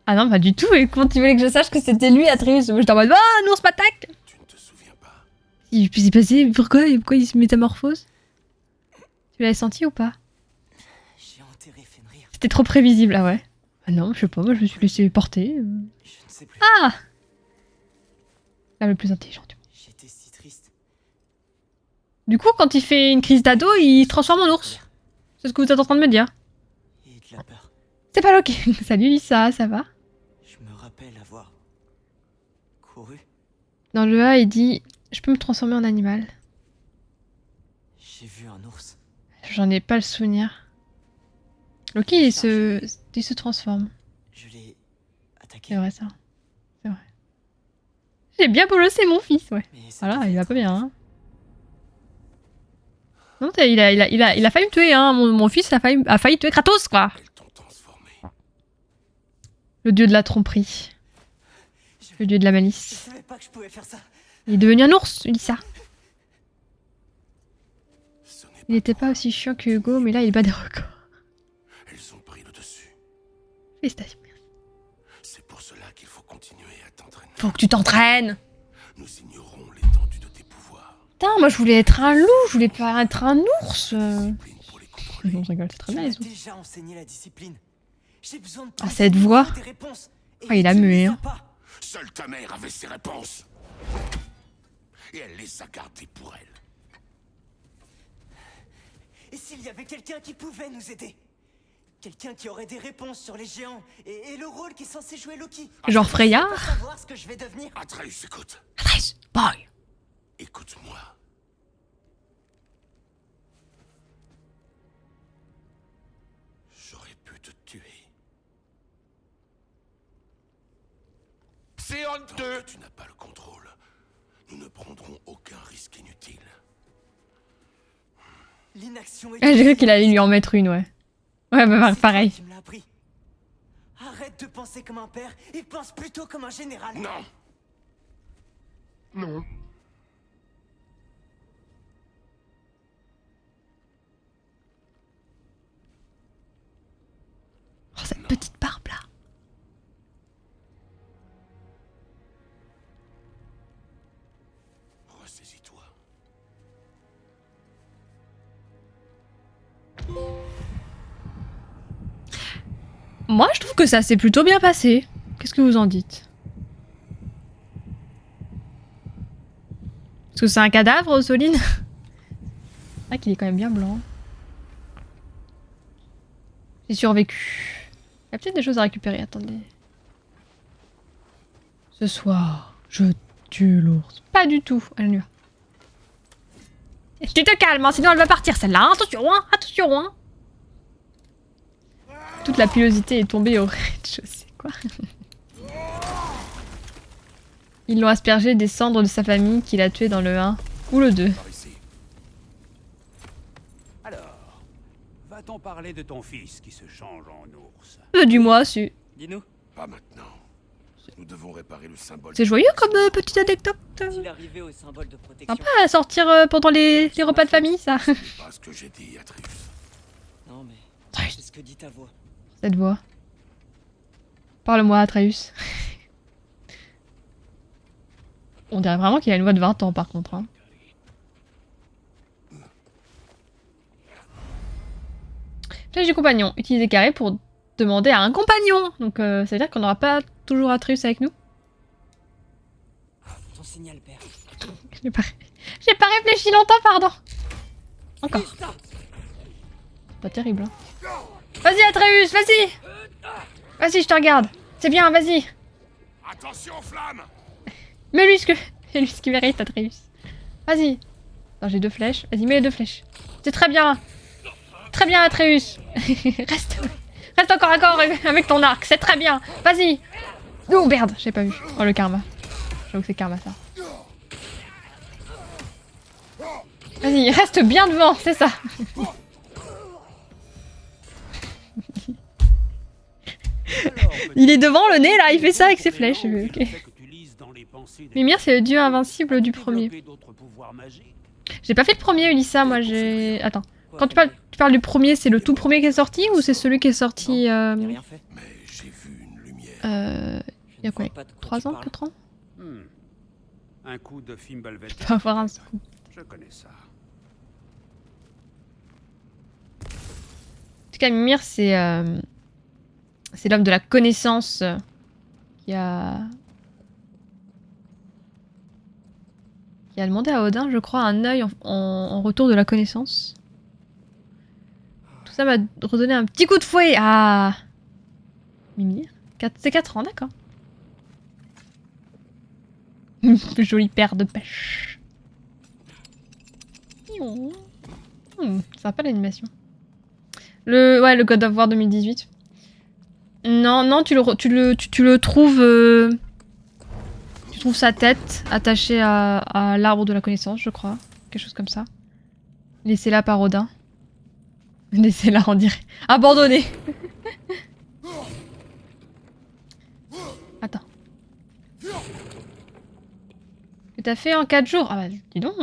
Ah non, pas du tout. Et comment tu voulais que je sache que c'était lui, Atreus? J'étais en mode, ah, un ours m'attaque! Tu ne te souviens pas? Il s'est passé, pourquoi il se métamorphose? Tu l'avais senti ou pas? J'ai enterré Fenrir. C'était trop prévisible, ah ouais. Ah non, je sais pas, moi je me suis laissé porter. Je ne sais plus. Ah! Là, le plus intelligent du monde. J'étais si triste. Du coup, quand il fait une crise d'ado, il se transforme en ours. C'est ce que vous êtes en train de me dire. Et de la peur. C'est pas Loki. Salut Lisa, ça va? Je me rappelle avoir couru. Dans le A, il dit « Je peux me transformer en animal J'ai vu un ours. ». J'en ai pas le souvenir. Loki, il se transforme. Je l'ai attaqué. C'est vrai ça. C'est vrai. J'ai bien bolossé mon fils, ouais. Mais ça Voilà, devait il va être pas bien, un hein. Non, il a failli me tuer, hein. Mon fils a failli tuer Kratos, quoi. Elles t'ont transformé. Le dieu de la tromperie. Le dieu de la Je malice. savais pas que je pouvais faire ça. Il est devenu un ours, Lisa. Ce n'est Il était pas aussi chiant que Hugo, mais là, il bat des records. Elles ont pris le dessus. Félicitations. C'est pour cela qu'il faut continuer à t'entraîner. Faut que tu t'entraînes. Nous ignorons l'étendue de tes pouvoirs. Putain, moi, je voulais être un loup, je voulais pas être un ours. Discipline pour les contrôler. Non, je rigole, c'est très Tu bien, m'as les ours. déjà enseigné la discipline. J'ai besoin de Ah, cette voix. des réponses. Et Ah, il a tu ne mué, les as hein. pas. Seule ta mère avait ses réponses. Et elle les a gardées pour elle. Et s'il y avait quelqu'un qui pouvait nous aider? Quelqu'un qui aurait des réponses sur les géants et le rôle qu'est censé jouer Loki. Genre Pas Freya. savoir ce que je vais devenir. Atreus, écoute. Atreus, boy. Écoute-moi. J'aurais pu te tuer. C'est Tant honteux. que tu n'as pas le contrôle, nous ne prendrons aucun risque inutile. L'inaction est... Ah, j'ai cru qu'il allait lui en mettre une, ouais. Ouais, bah C'est pareil. toi qui me l'as appris. Arrête de penser comme un père et pense plutôt comme un général. Non. Non. Oh, cette petite barbe là. Ressaisis-toi. Moi, je trouve que ça s'est plutôt bien passé. Qu'est-ce que vous en dites? Parce que c'est un cadavre, Soline? Ah, qu'il est quand même bien blanc. J'ai survécu. Il y a peut-être des choses à récupérer, attendez. Ce soir, je tue l'ours. Pas du tout. Allez, on y va. Tu te calmes, hein, sinon elle va partir celle-là. Hein. Attention, hein, attention, hein. Toute la pilosité est tombée au rez-de-chaussée, quoi. Ils l'ont aspergé des cendres de sa famille qu'il a tué dans le 1 ou le 2. Par ici. Alors, va-t-on parler de ton fils qui se change en ours? Du-moi, c'est Dis-nous, Pas maintenant. Nous devons réparer le symbole. joyeux comme petite anecdote. est-il arrivé au symbole de protection? Sympa à sortir pendant les repas de famille, ça. C'est pas ce que j'ai dit, Atreus. Non mais, Atreus. c'est ce que dit ta voix. Cette voix. Parle-moi, Atreus. On dirait vraiment qu'il a une voix de 20 ans, par contre. Hein. Flèche du compagnon. Utilisez carré pour demander à un compagnon. Donc, ça veut dire qu'on n'aura pas toujours Atreus avec nous. Ton signal, père. J'ai pas réfléchi longtemps, pardon. Encore. Pas terrible, hein. Vas-y, Atreus, vas-y. Vas-y, je te regarde. C'est bien, vas-y. Attention aux flammes. Mets-lui ce qu'il mérite, Atreus. Vas-y. Attends, j'ai 2 flèches. Vas-y, mets les 2 flèches. C'est très bien. Très bien, Atreus. Reste encore à corps avec ton arc. C'est très bien. Vas-y. Oh, merde, j'ai pas vu. Oh, le karma. J'avoue que c'est karma, ça. Vas-y, reste bien devant, c'est ça. Il est devant le nez, là, il fait ça avec ses flèches. Ok. Mimir, c'est le dieu invincible du premier. J'ai pas fait le premier, Ulissa, moi j'ai... Attends. Quand tu parles du premier, c'est le tout premier qui est sorti ou c'est celui qui est sorti... Rien fait. Mais j'ai vu une lumière. Il y a quoi 3 ans 4 ans Un coup de Fimbulvetr. Je peux avoir un scoop. Je connais ça. En tout cas, Mimir, c'est l'homme de la connaissance qui a qui a demandé à Odin, je crois, un œil en retour de la connaissance. Tout ça m'a redonné un petit coup de fouet. Ah, Mimir. C'est 4 ans, d'accord. Jolie paire de pêche. Sympa l'animation. Ouais, le God of War 2018. Non, tu le trouves... tu trouves sa tête attachée à l'arbre de la connaissance, je crois. Quelque chose comme ça. Laissée là par Odin. Laissée là, on dirait. Abandonné. Attends. Que t'as fait en 4 jours? Ah bah, dis donc.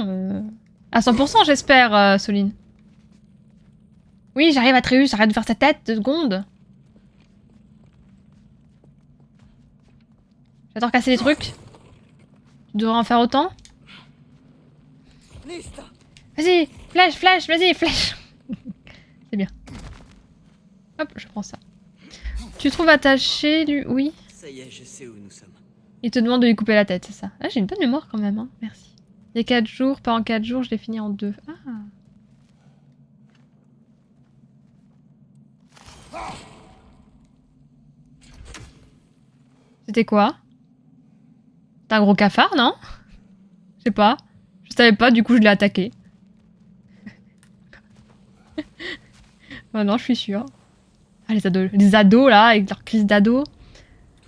À 100%, j'espère, Soline. Oui, j'arrive à Atreus, arrête de faire sa tête, 2 secondes. J'adore casser les trucs. Tu devrais en faire autant. Vas-y, flèche, vas-y, flèche. C'est bien. Hop, je prends ça. Tu trouves attaché, lui? Oui. Ça y est, je sais où nous sommes. Il te demande de lui couper la tête, c'est ça. Ah, j'ai une bonne mémoire quand même, hein. Merci. Il y a 4 jours, pas en 4 jours, je l'ai fini en 2. Ah. C'était quoi? T'as un gros cafard, non? Je sais pas. Je savais pas, du coup je l'ai attaqué. Oh non, je suis sûre. Ah, les ados là, avec leur crise d'ado.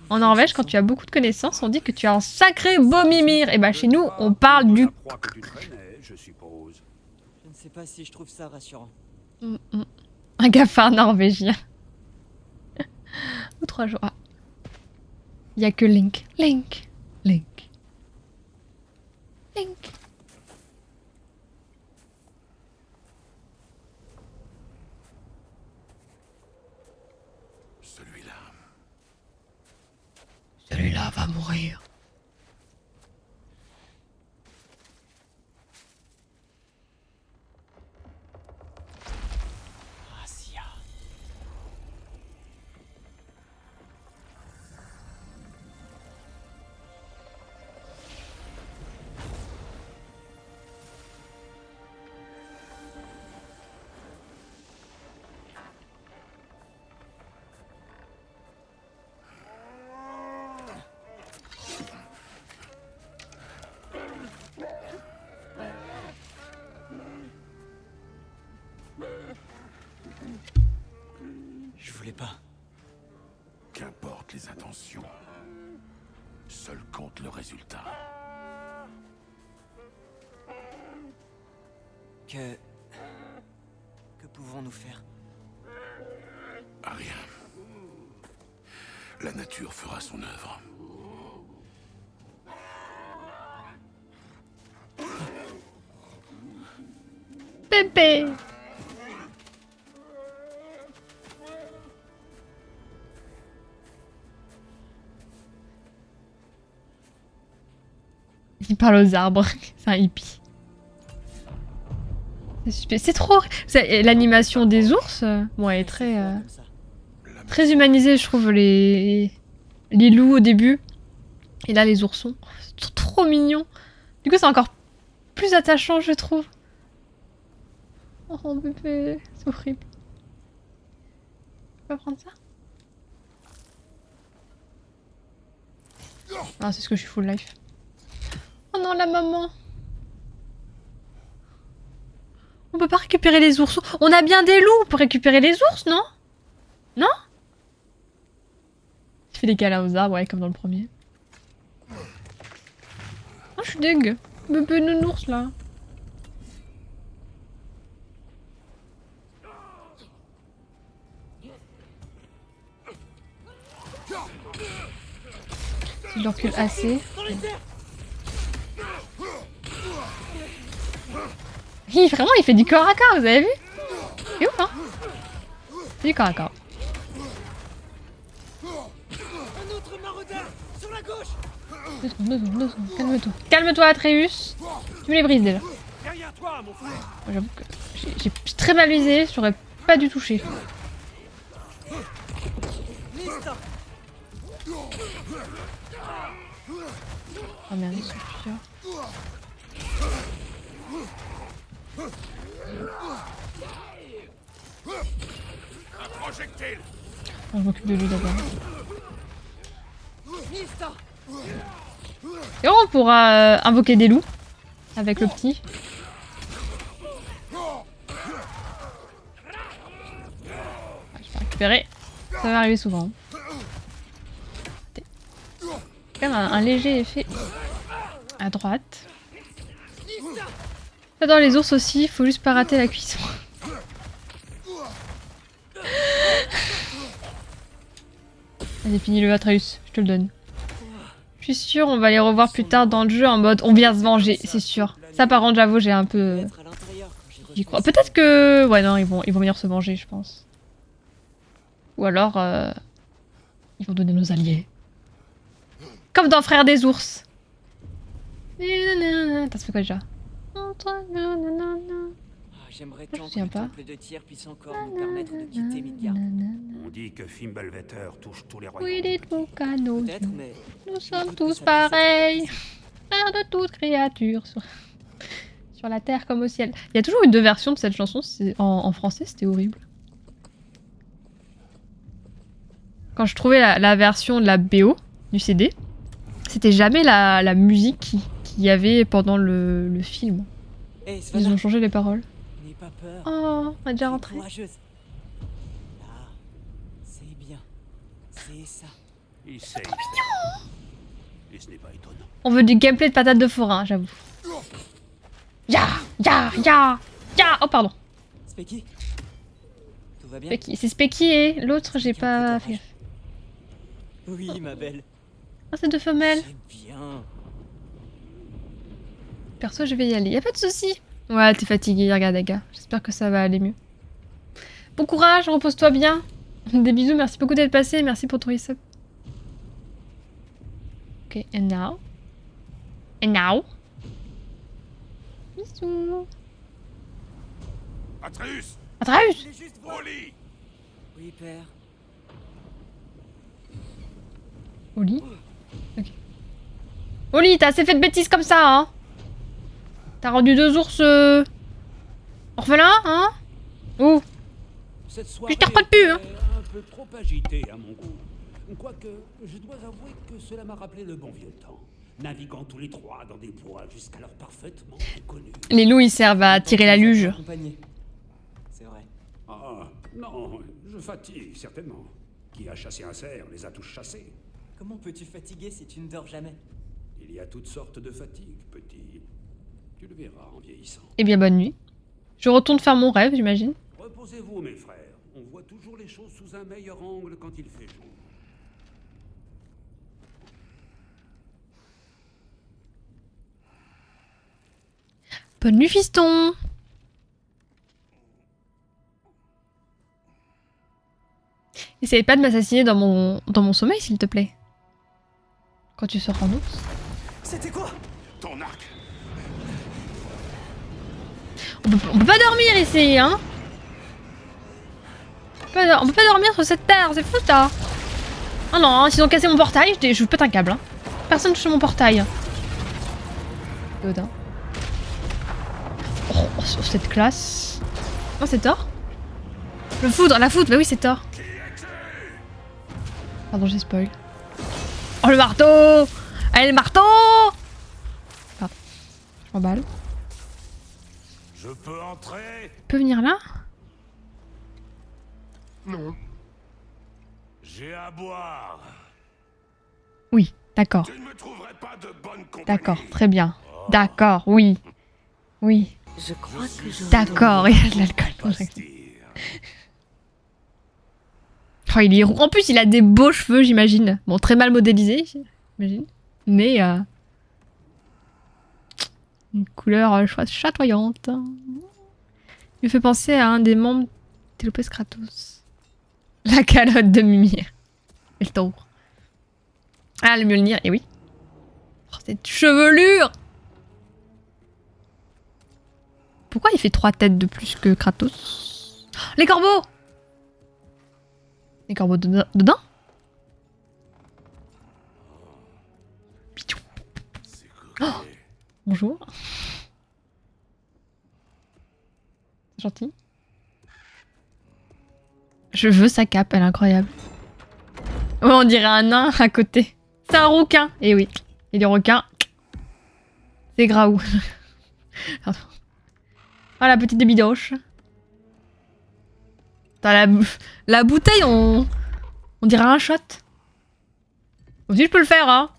En Norvège, quand tu as beaucoup de connaissances, on dit que tu as un sacré beau Mimir. Et bah chez nous, on parle du... Je suppose. Je ne sais pas si je trouve ça rassurant. Un cafard norvégien. Ou 3 jours. Ah. Il y a que Link. Link. Celui-là va mourir. Je voulais pas. Qu'importe les intentions. Seul compte le résultat. Que pouvons-nous faire? Rien. La nature fera son œuvre. Pépé. Il parle aux arbres. C'est un hippie. C'est trop... L'animation des ours, bon, elle est très humanisée, je trouve, les loups au début. Et là, les oursons. C'est trop mignon. Du coup, c'est encore plus attachant, je trouve. Oh, bébé, c'est horrible. Tu peux prendre ça? Ah, c'est ce que je suis full life. Oh non, la maman. On peut pas récupérer les ours. On a bien des loups pour récupérer les ours, non? Non? Je fais des câlins aux arbres, ouais, comme dans le premier. Oh, je suis deg. Bébé nounours, là. Si je le recule assez... Vraiment, il fait du corps à corps, vous avez vu? C'est ouf, hein? C'est du corps à corps. Un autre maraudeur sur la gauche. 2 secondes, calme-toi. Calme-toi, Atreus. Tu me les brises déjà. Derrière toi, mon frère. J'avoue que j'ai très mal visé, j'aurais pas dû toucher. Oh merde, ils sont plusieurs. Un projectile. Je m'occupe de lui d'abord. Et on pourra invoquer des loups avec le petit. Je vais récupérer. Ça va arriver souvent. Quand même un léger effet à droite. J'adore les ours aussi, faut juste pas rater la cuisson. Allez, finis le Atreus, je te le donne. Je suis sûre, on va les revoir plus tard dans le jeu en mode on vient se venger, c'est sûr. Ça, par contre, j'avoue, j'ai un peu. J'y crois. Peut-être que. Ouais, non, ils vont venir se venger, je pense. Ou alors. Ils vont donner nos alliés. Comme dans Frères des ours. Attends, ça fait quoi déjà? J'aimerais Je tant me que souviens le pas. temple de Tyr puisse encore nous permettre de quitter Midgard. On dit que Fimbulvetter touche tous les Oui, royaumes. dites-vous qu'à nos Peut-être, yeux, mais... nous sommes doute que tous ça puisse pareils. être Frères de toute créature. Sur la terre comme au ciel. Il y a toujours eu deux versions de cette chanson. En français, c'était horrible. Quand je trouvais la version de la BO du CD, c'était jamais la musique qu'il y avait pendant le film. Hey, Ils Svanna, ont changé les paroles. n'aie pas peur. Oh, on est déjà Tu es rentré. courageuse. Là, c'est bien. C'est ça. Il sait. Et ce n'est pas étonnant. On veut du gameplay de patate de forain, j'avoue. Ya, ya, ya, ya. Oh pardon. Specky, tout va bien? Specky. C'est Specky et l'autre, j'ai pas fait. Oui, ma belle. Ah, c'est deux femelles. C'est bien. Perso, je vais y aller. Y a pas de souci. Ouais, t'es fatigué, regarde, les gars. J'espère que ça va aller mieux. Bon courage, repose-toi bien. Des bisous, merci beaucoup d'être passé. Merci pour ton resub. Ok, and now? And now? Bisous. Atreus. Atreus! Au lit. Oui, père. Oli? Ok. Oli, t'as assez fait de bêtises comme ça, hein? T'as rendu deux ours orphelins, hein? Ouh! Cette soirée Je t'ai pas de pu, hein. était un peu trop agitée à mon goût. Quoique, je dois avouer que cela m'a rappelé le bon vieux temps. Naviguant tous les trois dans des bois jusqu'alors parfaitement inconnus. Les loups, ils servent à tirer la luge. Accompagné. C'est vrai. Ah, non, je fatigue, certainement. Qui a chassé un cerf les a tous chassés. Comment peux-tu fatiguer si tu ne dors jamais? Il y a toutes sortes de fatigues, petit. Tu le verras en vieillissant. Eh bien, bonne nuit. Je retourne faire mon rêve, j'imagine. Reposez-vous, mes frères. On voit toujours les choses sous un meilleur angle quand il fait jour. Bonne nuit, fiston! Essaye pas de m'assassiner dans mon sommeil, s'il te plaît. Quand tu sors en ours. C'était quoi? Ton arc. On peut pas dormir ici, hein? On peut pas dormir sur cette terre, c'est fou ça! Ah non, hein, s'ils ont cassé mon portail, je pète un câble. Hein. Personne touche mon portail. Odin. Oh, sur cette classe. Oh, c'est Thor? Le foudre, la foudre, bah oui, c'est Thor. Pardon, j'ai spoil. Oh, le marteau! Allez, le marteau! Pardon. Je m'emballe. Je peux entrer? Tu peux venir là? Non. J'ai à boire. Oui, d'accord. Tu ne me trouverais pas de bonne compagnie. D'accord, très bien. D'accord, oui. Oui. Je crois que je... D'accord, il y a de l'alcool. Pastir. Oh, il est roux. En plus, il a des beaux cheveux, j'imagine. Bon, très mal modélisés, j'imagine. Mais une couleur chatoyante. Il me fait penser à un des membres d'Elopes Kratos. La calotte de Mimir. Et le taureau. Ah, le Mjolnir, et oui. Oh, cette chevelure! Pourquoi il fait 3 têtes de plus que Kratos? Oh, les corbeaux! Les corbeaux dedans? Oh, bonjour. Gentil. Je veux sa cape, elle est incroyable. Oh, on dirait un nain à côté. C'est un rouquin. Eh oui. Et les requins, c'est Graou. Pardon. Ah, la petite de bidoche. La bouteille, on dirait un shot. Aussi, je peux le faire, hein.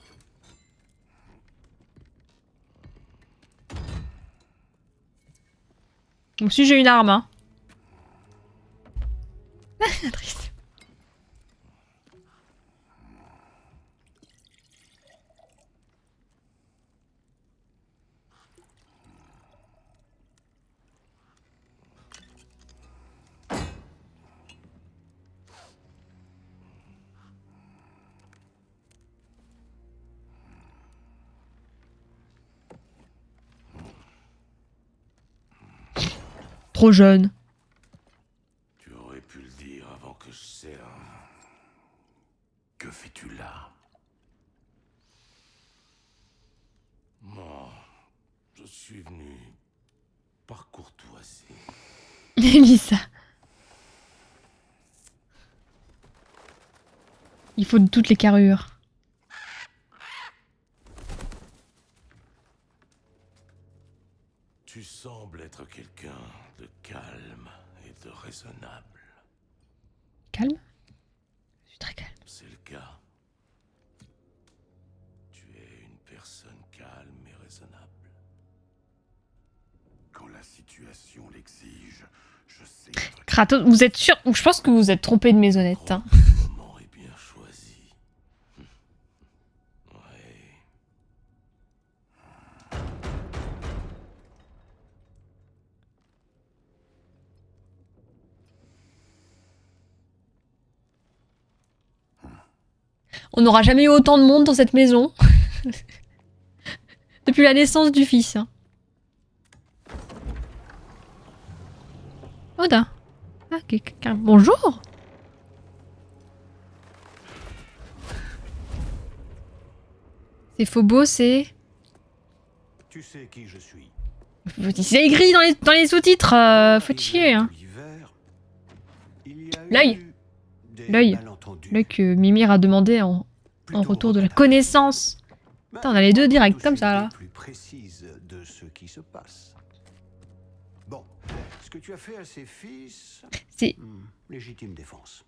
Moi aussi, j'ai une arme, hein. Triste. Trop jeune. Tu aurais pu le dire avant que je serve. Que fais-tu là? Moi, je suis venu par courtoisie. Lisa. Il faut de toutes les carrures. Tu sembles être quelqu'un de calme et de raisonnable. Calme? Je suis très calme. C'est le cas. Tu es une personne calme et raisonnable. Quand la situation l'exige, je sais être... Kratos, vous êtes sûr? Je pense que vous êtes trompé de maisonnette. Hein. Le moment est bien choisi. Ouais. On n'aura jamais eu autant de monde dans cette maison. Depuis la naissance du fils. Hein. Oda. Ah, quelqu'un. Bonjour. C'est Phobos, c'est... Tu sais qui je suis. C'est écrit dans les sous-titres. Faut te chier. Hein. L'œil. L'œil que Mimir a demandé en retour de la connaissance. Putain, on a les deux directs comme ça là. Plus précise de ce qui se passe. Bon, ce que tu as fait à ses fils, c'est légitime défense.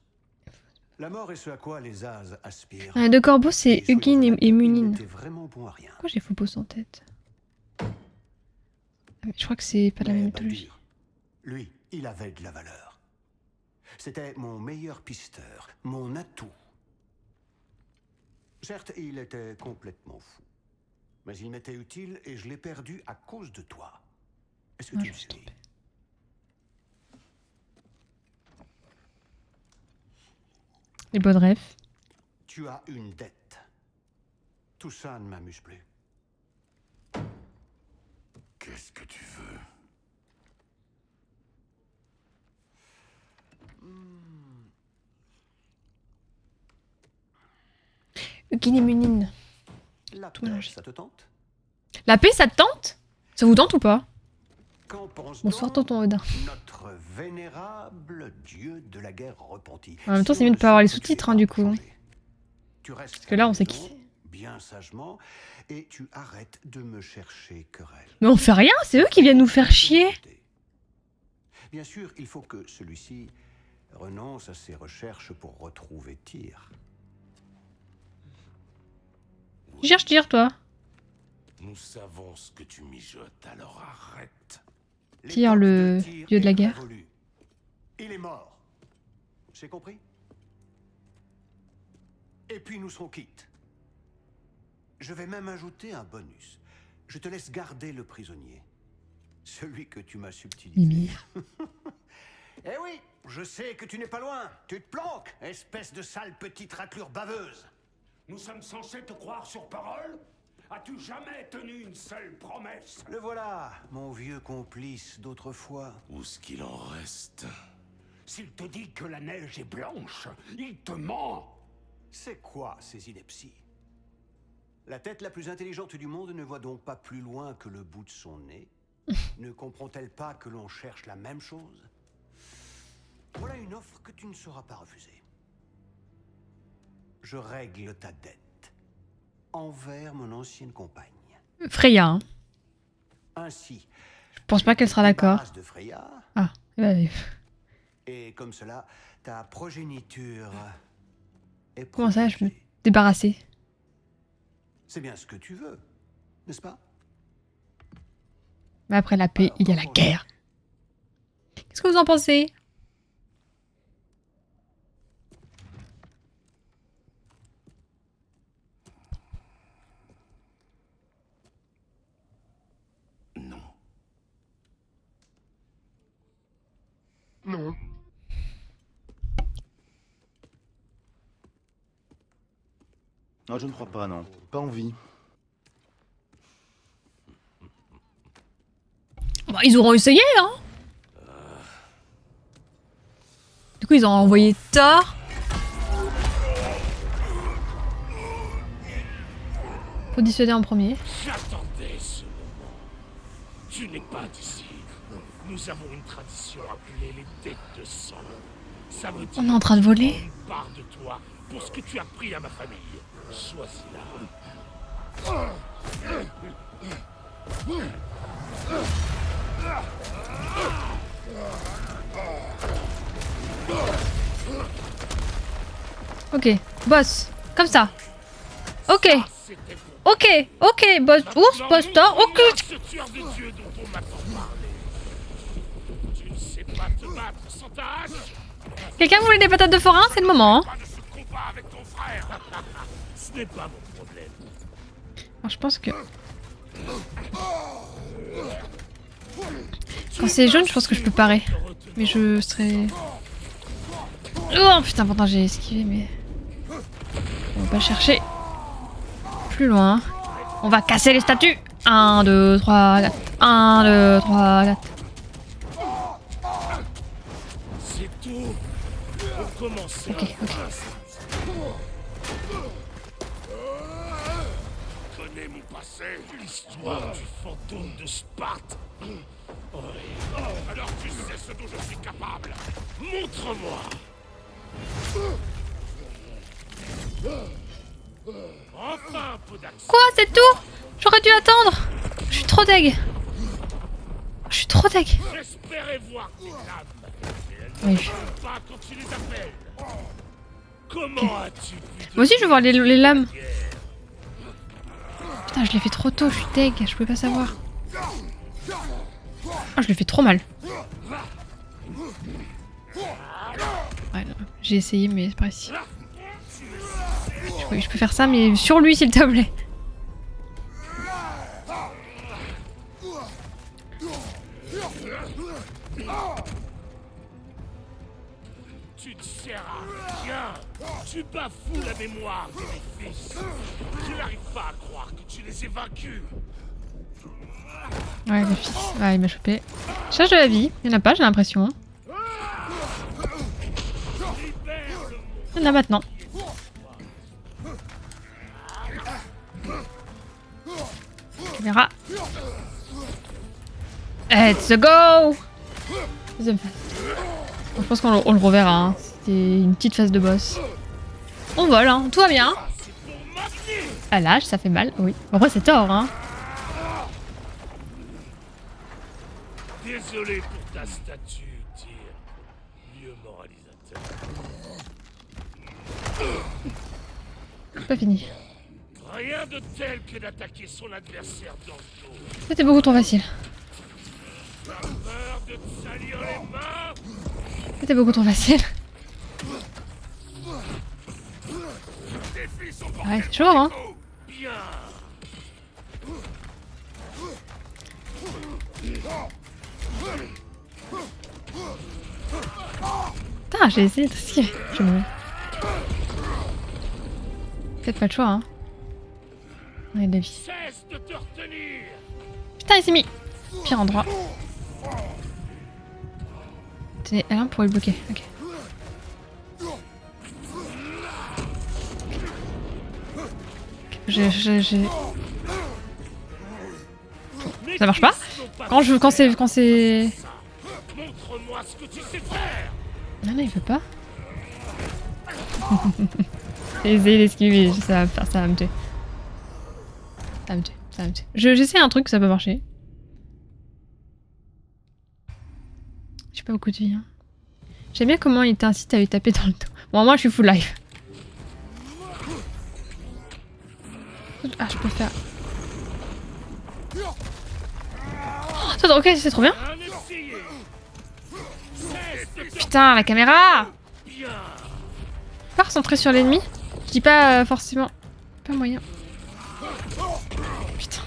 La mort est ce à quoi les As aspirent. De Corbeau, c'est Hugin et Munin. Vraiment bon à rien. Pourquoi j'ai Phobos en tête? Je crois que c'est pas la même mythologie. Lui, il avait de la valeur. C'était mon meilleur pisteur, mon atout. Certes, il était complètement fou. Mais il m'était utile et je l'ai perdu à cause de toi. Est-ce que tu me suis? Les bonnes rêves. Tu as une dette. Tout ça ne m'amuse plus. Qu'est-ce que tu veux? Hugin et Munin. La paix, ça te tente? La paix, ça te tente? Ça vous tente ou pas? Qu'en penses Bonsoir, tonton Odin. Notre vénérable dieu de la guerre repentie. En même temps, c'est mieux de pas avoir les sous-titres, hein, du coup. Parce que là, on sait qui c'est. Bien sagement, et tu arrêtes de me chercher querelle. Mais on fait rien, c'est eux qui viennent nous faire chier. Bien sûr, il faut que celui-ci renonce à ses recherches pour retrouver Tyr. Tu cherches Tyr, toi? Nous savons ce que tu mijotes, alors arrête. Tyr, le dieu de la guerre. Il est mort. C'est compris? Et puis nous serons quittes. Je vais même ajouter un bonus. Je te laisse garder le prisonnier. Celui que tu m'as subtilisé. Eh oui, je sais que tu n'es pas loin. Tu te planques, espèce de sale petite raclure baveuse. Nous sommes censés te croire sur parole? As-tu jamais tenu une seule promesse? Le voilà, mon vieux complice d'autrefois. Où est-ce qu'il en reste? S'il te dit que la neige est blanche, il te ment. C'est quoi ces inepties? La tête la plus intelligente du monde ne voit donc pas plus loin que le bout de son nez? Ne comprend-elle pas que l'on cherche la même chose? Voilà une offre que tu ne sauras pas refuser. Je règle ta dette envers mon ancienne compagne. Freya, hein. Ainsi, Je pense pas qu'elle sera d'accord. débarrasse de Freya, Ah, bah, et comme cela, ta progéniture est comment ça, je me protégée. débarrasser? C'est bien ce que tu veux, n'est-ce pas? Mais après la paix, il y a la guerre. Qu'est-ce que vous en pensez? Non. Non, je ne crois pas, non. Pas envie. Bah, ils auront essayé, hein. Du coup, ils ont envoyé Thor. Faut dissuader en premier. J'attendais ce moment. Tu n'es pas d'ici. Nous avons une tradition appelée les dettes de sang. Ça veut dire On est en train de voler. une part de toi pour ce que tu as pris à ma famille. Choisis-la. Ok, boss. Comme ça. Ok. Ok, ok, boss ours, boss Thor, ok. Ce tueur de Dieu dont on m'a tant parlé. Tu ne sais pas te battre sans ta hache. Quelqu'un voulait des patates de forain? C'est le moment, hein. Pas de ce combat avec ton frère. Ce n'est pas mon problème. Alors, je pense que... Quand c'est jaune, je pense que je peux parer. Mais je serais... Oh putain, pourtant j'ai esquivé, mais... On va pas chercher plus loin. On va casser les statues. 1, 2, 3, 4. 1, 2, 3, 4. C'est tout. Pour commencer. Ok, ok. Connais mon passé, l'histoire du fantôme de Sparte. Alors tu sais ce dont je suis capable. Montre-moi. Enfin un peu d'action. Quoi, c'est tout? J'aurais dû attendre. Je suis trop deg. Je suis trop deg. J'espérais voir tes âmes. Mais elles Oui. ne viennent pas quand tu les appelles. Comment as-tu pu Moi aussi, je veux voir les lames. Putain, je l'ai fait trop tôt, je suis deg. Je pouvais pas savoir. Ah, je l'ai fait trop mal. Ouais, j'ai essayé, mais c'est pas ici. Je peux faire ça, mais sur lui, s'il te plaît. Tu ne sers à rien. Tu bafoues la mémoire de mes fils. Je n'arrive pas à croire que tu les aies vaincus. Ouais, le fils. Ouais, il m'a chopé. Cherche de la vie. Il y en a pas, j'ai l'impression. Il y en a maintenant. Caméra. Let's go! Deuxième phase. Je pense qu'on le reverra. Hein. C'était une petite phase de boss. On vole, hein. Tout va bien. À l'âge, ça fait mal, oui. Après, c'est tort, hein. Désolé pour ta statue, Tyr. Vieux moralisateur. C'est pas fini. Rien de tel que d'attaquer son adversaire dans le dos. C'était beaucoup trop facile. T'as peur de te salir les mains? C'était beaucoup trop facile. Défie son Ouais, c'est chaud, hein. Bien. Putain, j'ai essayé de esquiver. Je me... Peut-être pas le choix, hein. On a de la vie. Cesse de te retenir. Putain, il s'est mis. Pire endroit. Tenez, L1 pour le bloquer. Ok. J'ai... Ça marche pas? Quand c'est... Montre-moi ce que tu sais faire. Non, il veut pas. J'ai essayé d'esquiver, ça va me faire, ça va me tuer. Ça va me tuer, ça va me tuer. J'essaie un truc, ça peut marcher. J'ai pas beaucoup de vie. Hein. J'aime bien comment il t'incite à lui taper dans le dos. Bon, moi je suis full life. Ah, je peux faire. Oh, ok, c'est trop bien. Putain, la caméra! Pas recentrer sur l'ennemi. Je dis pas forcément. Pas moyen. Putain.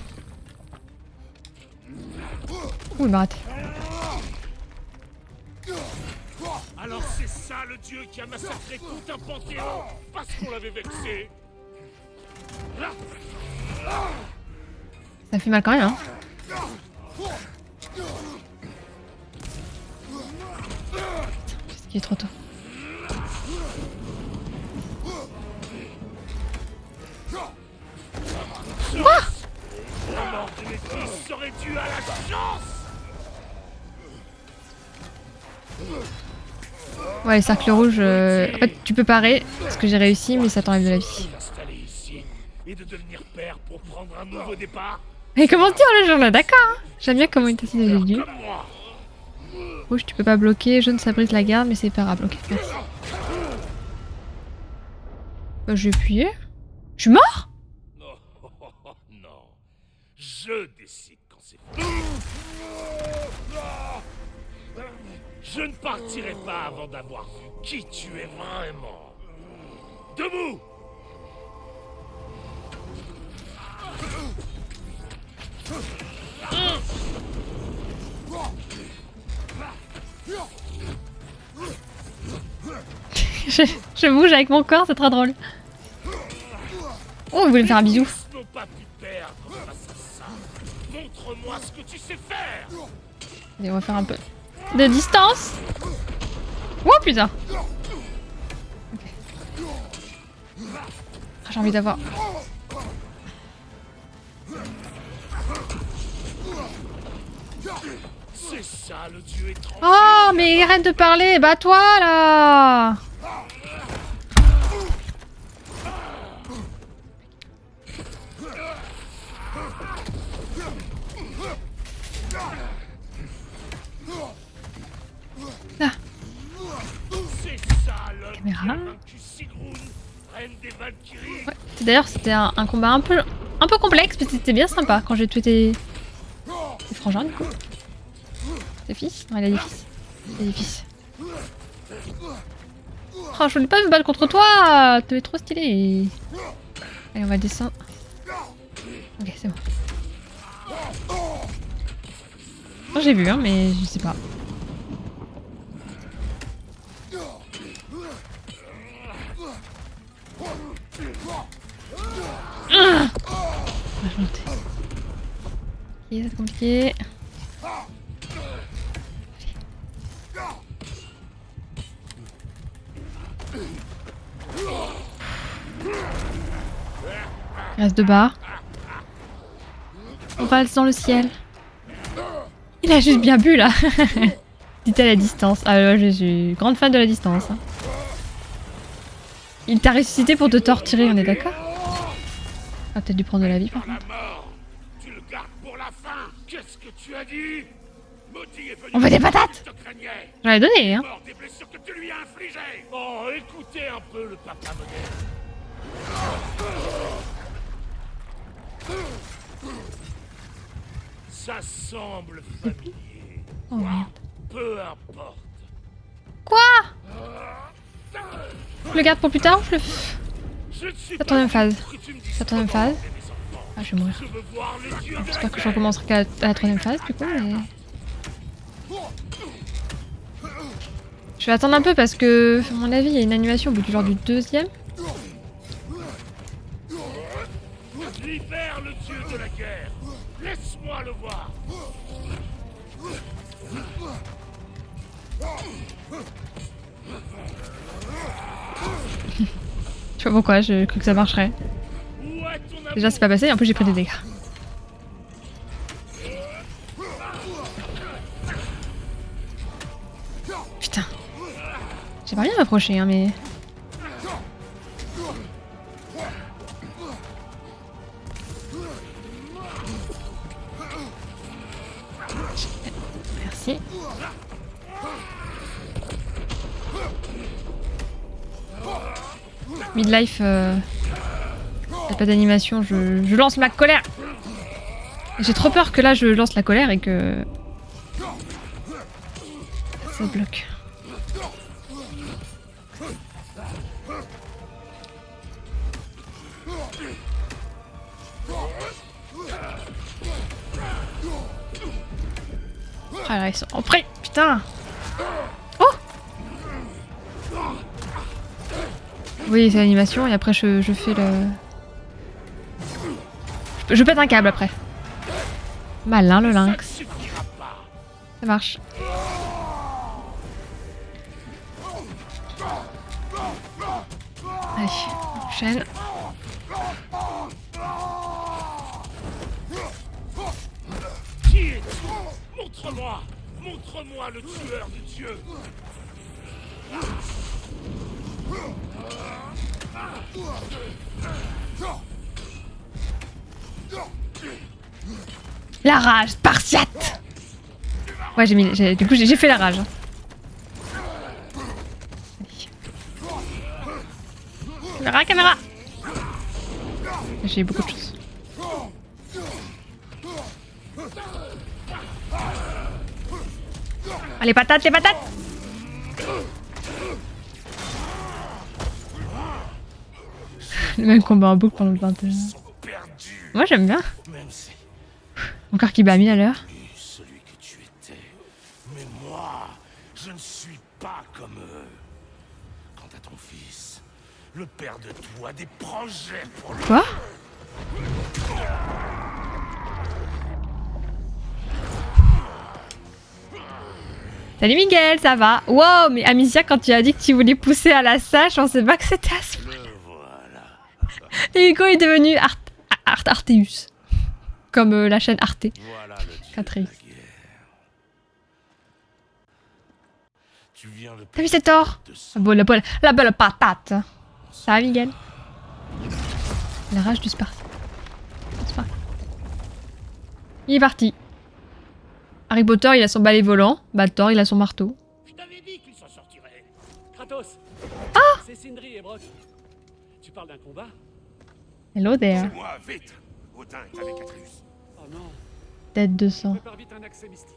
Ouh, il m'a raté. Alors c'est ça le dieu qui a massacré tout un panthéon parce qu'on l'avait vexé. Ça fait mal quand même, hein. Qu'est-ce qui est trop tôt. Quoi? La mort de mes fils serait due à la chance. Ouais, les cercles rouges, en fait, tu peux parer, ce que j'ai réussi, mais ça t'enlève de la vie. Et de devenir père pour prendre un nouveau départ. Mais comment dire le jour là, d'accord hein. J'aime bien comment il t'a dit de rouge, tu peux pas bloquer, jaune ça brise la garde, mais c'est pas grave. Ok, merci. Bah, je vais appuyer. Je suis mort? Non, je décide quand c'est fait. Je ne partirai pas avant d'avoir vu qui tu es vraiment. Debout! Je bouge avec mon corps, c'est très drôle. Oh, il voulait me faire un bisou. Montre-moi ce que tu sais faire. Allez, on va faire un peu de distance. Oh putain. Okay. Ah, j'ai envie d'avoir. C'est ça le dieu étrange. Oh mais arrête de parler, bats-toi là. Là. Caméra. Ouais. D'ailleurs c'était un combat un peu complexe, mais c'était bien sympa quand j'ai tué tes frangins du coup. Tes fils? Non, il a des fils. Il a des fils. Oh, je voulais pas me battre contre toi. Tu es trop stylé. Allez, on va descendre. Ok, c'est bon. Oh, j'ai vu, hein, mais je sais pas. Ah, on va monter. Ok, c'est compliqué. Il reste 2 barres. On va dans le ciel. Il a juste bien bu là. Dites à la distance. Ah ouais, je suis grande fan de la distance. Hein. Il t'a ressuscité pour te torturer, on est d'accord? On a peut-être dû prendre de la vie par contre. Tu le gardes pour la fin. Qu'est-ce que tu as dit? On veut des patates. J'en ai donné, hein. Des blessures que tu lui as infligées. Oh, écoutez un peu le papa moderne. Ça semble familier. Oh merde. Peu importe. Quoi? Je le garde pour plus tard ou je le... C'est la troisième phase. C'est la troisième phase. Ah, je vais mourir. J'espère que je recommencerai qu'à la troisième phase du coup, mais... Je vais attendre un peu parce que, à mon avis, il y a une animation au bout du genre du deuxième. Libère le dieu de la guerre. Laisse-moi le voir. Je sais pas pourquoi, j'ai cru que ça marcherait. Déjà, c'est pas passé, en plus j'ai pris des dégâts. Putain. J'ai pas bien m'approcher, hein, mais... Merci. Midlife, y'a pas d'animation, je lance ma colère. J'ai trop peur que là je lance la colère et que... ça bloque. Ah là, ils sont en prêt, putain. Oh. Oui, c'est l'animation et après je fais le... Je pète un câble après. Malin le lynx. Ça marche. Allez, on enchaîne. Montre-moi! Montre-moi le tueur de Dieu! La rage spartiate. Ouais, du coup j'ai fait la rage. Caméra, caméra. J'ai beaucoup de choses. Ah, les patates, les patates. Le même combat en boucle pendant le 21. Moi j'aime bien. Encore qui bat mis à l'heure. Celui que tu étais. Mais moi, je ne suis pas comme eux. Quant à ton fils, le père de tout a des projets pour lui. Quoi? Salut Miguel, ça va? Wow, mais Amicia, quand tu as dit que tu voulais pousser à la salle, je pensais pas que c'était à ce point. Et Hugo est devenu Arteus. Comme la chaîne Arte. Voilà Catherine. Tu viens de T'as vu cet or? Bon, la belle patate. Ça va Miguel? La rage du Spartan. Il est parti. Harry Potter, il a son balai volant. Thor, il a son marteau. Je t'avais dit qu'il s'en sortirait. Kratos. Ah! C'est Sindri et Brock. Tu parles d'un combat? Hello there. Moi, vite. Odin est avec Atreus. Oh non. Tête de sang. Prépare vite un accès mystique.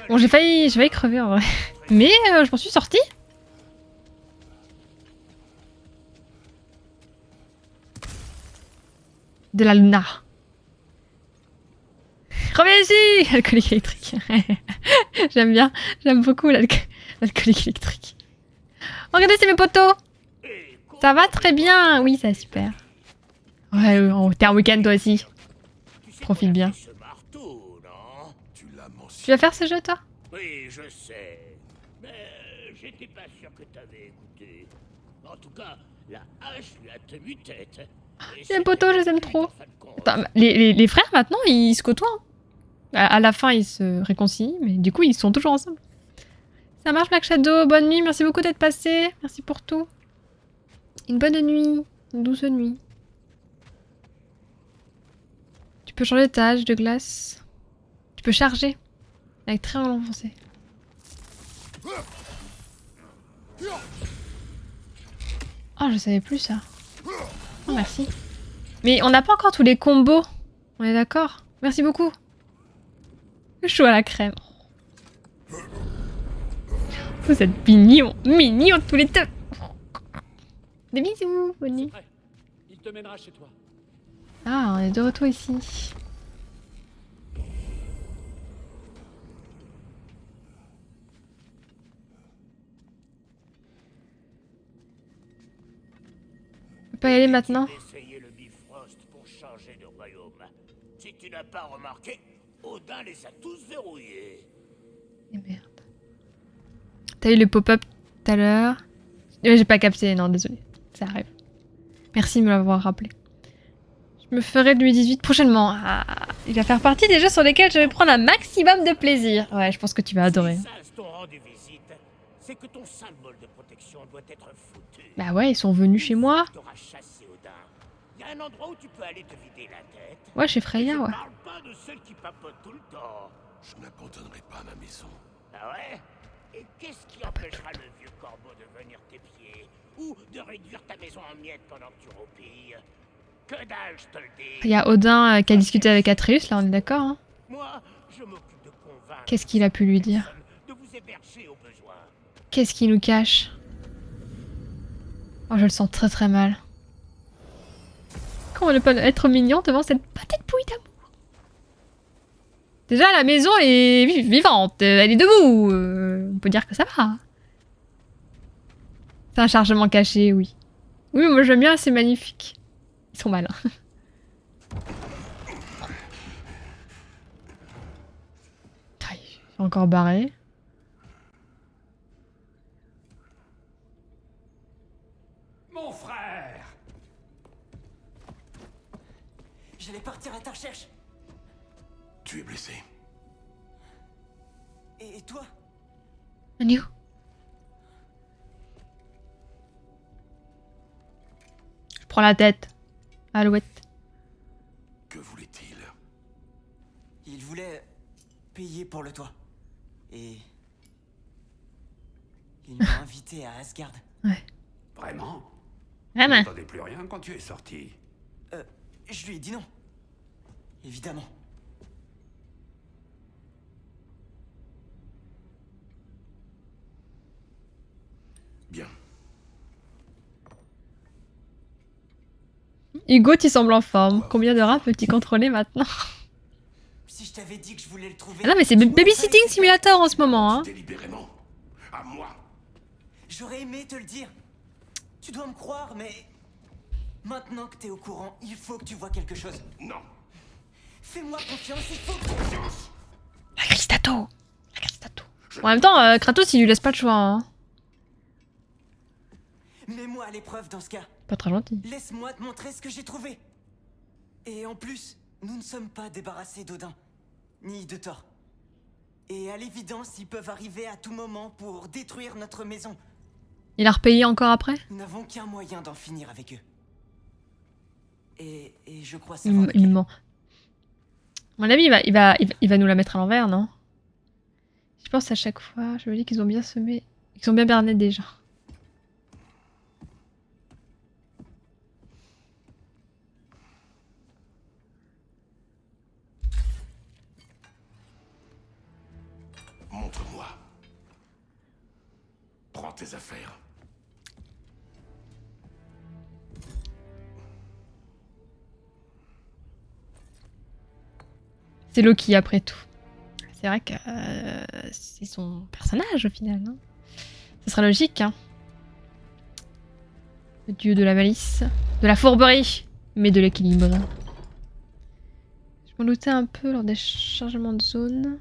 Bon, j'ai failli crever en vrai. Mais je m'en suis sortie. De la Luna. Reviens ici! Alcoolique électrique. J'aime bien. J'aime beaucoup l'alcoolique électrique. Regardez, c'est mes potos! Ça va très bien! Oui, ça va super. Ouais, t'es un week-end toi aussi. Profite bien. Tu vas faire ce jeu toi? Oui, je sais. Mais j'étais pas sûr que t'avais écouté. En tout cas, la hache lui a tenu tête. Les potos, je les aime trop. Attends, les frères maintenant, ils se côtoient. Hein. À la fin, ils se réconcilient, mais du coup, ils sont toujours ensemble. Ça marche, Black Shadow. Bonne nuit. Merci beaucoup d'être passé. Merci pour tout. Une bonne nuit. Une douce nuit. Tu peux changer ta hache de glace. Tu peux charger. Avec triangle enfoncé. Oh, je savais plus ça. Oh, merci. Mais on n'a pas encore tous les combos. On est d'accord? Merci beaucoup. Chaud à la crème. Vous êtes mignons. Mignons tous les deux. Des bisous. Bonne nuit. Il te mènera chez toi. Ah, on est de retour ici. On peut pas y aller maintenant? Essayer le Bifrost pour changer de royaume. Si tu n'as pas remarqué, Odin les a tous verrouillés. Et merde. T'as eu le pop-up tout à l'heure? J'ai pas capté, non, désolé. Ça arrive. Merci de me l'avoir rappelé. Je me ferai de Louis XVIII prochainement. Ah, il va faire partie des jeux sur lesquels je vais prendre un maximum de plaisir. Ouais, je pense que tu vas adorer. Si ça, ton rang de visite, c'est que ton symbole de protection doit être foutu. Bah ouais, ils sont venus chez moi. T'auras chassé Odin. Y a un endroit où tu peux aller te vider la tête. Ouais, chez Freya, Je ouais. parle pas de celle qui papote tout le temps. Je n'abandonnerai pas ma maison. Ah ouais? Et qu'est-ce qui empêchera le vieux corbeau de venir t'épier? Ou de réduire ta maison en miettes pendant que tu roupilles? Que dalle, je te le dis. Il y a Odin qui a discuté avec Atreus, là on est d'accord. Hein. Moi, je m'occupe de convaincre Qu'est-ce qu'il a pu lui dire? de vous héberger au besoin. Qu'est-ce qu'il nous cache? Oh, je le sens très très mal. Comment ne pas être mignon devant cette petite bouille d'amour? Déjà, la maison est vivante, elle est debout. On peut dire que ça va. C'est un chargement caché, oui. Oui, moi j'aime bien, c'est magnifique. Ils sont malins. Putain, il est encore barré. Mon frère! J'allais partir à ta recherche. Tu es blessé. Et toi? Anu. Je prends la tête. Alouette. Que voulait-il? Il voulait payer pour le toit. Et... il m'a invité à Asgard. Ouais. Vraiment? Vraiment. Je n'entendais plus rien quand tu es sorti. Je lui ai dit non. Évidemment. Bien. Hugo, tu sembles en forme. Combien de rats peux-tu contrôler maintenant? Si je t'avais dit que je voulais le trouver... Ah non, mais c'est Babysitting Simulator en ce moment, hein. Délibérément. À moi. J'aurais aimé te le dire. Tu dois me croire, mais... maintenant que t'es au courant, il faut que tu vois quelque chose. Non. Fais-moi confiance, il faut que tu... La Cristato. La Cristato. En même temps, Kratos, il lui laisse pas le choix, hein. Mets-moi à l'épreuve dans ce cas. Pas très gentil. Laisse-moi te montrer ce que j'ai trouvé. Et en plus, nous ne sommes pas débarrassés d'Odin, ni de Thor. Et à l'évidence, ils peuvent arriver à tout moment pour détruire notre maison. Il a repayé encore après? Nous n'avons qu'un moyen d'en finir avec eux. Et je crois Il savoir... me ment. À mon avis, il va nous la mettre à l'envers, non? Je pense à chaque fois, je me dis qu'ils ont bien semé, qu'ils ont bien berné déjà. Montre-moi. Prends tes affaires. C'est Loki après tout. C'est vrai que c'est son personnage au final. Hein. Ce serait logique. Hein. Le dieu de la malice, de la fourberie, mais de l'équilibre. Je m'en doutais un peu lors des chargements de zone.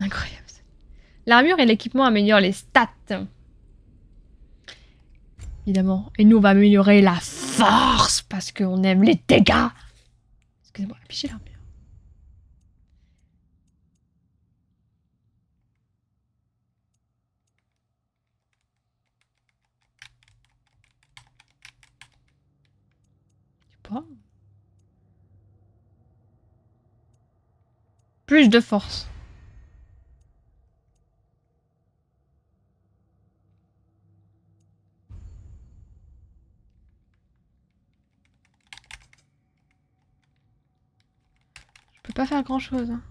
Incroyable. L'armure et l'équipement améliorent les stats. Évidemment. Et nous, on va améliorer la force parce qu'on aime les dégâts. Excusez-moi, affichez l'armure. Plus de force. Je peux pas faire grand chose. Hein.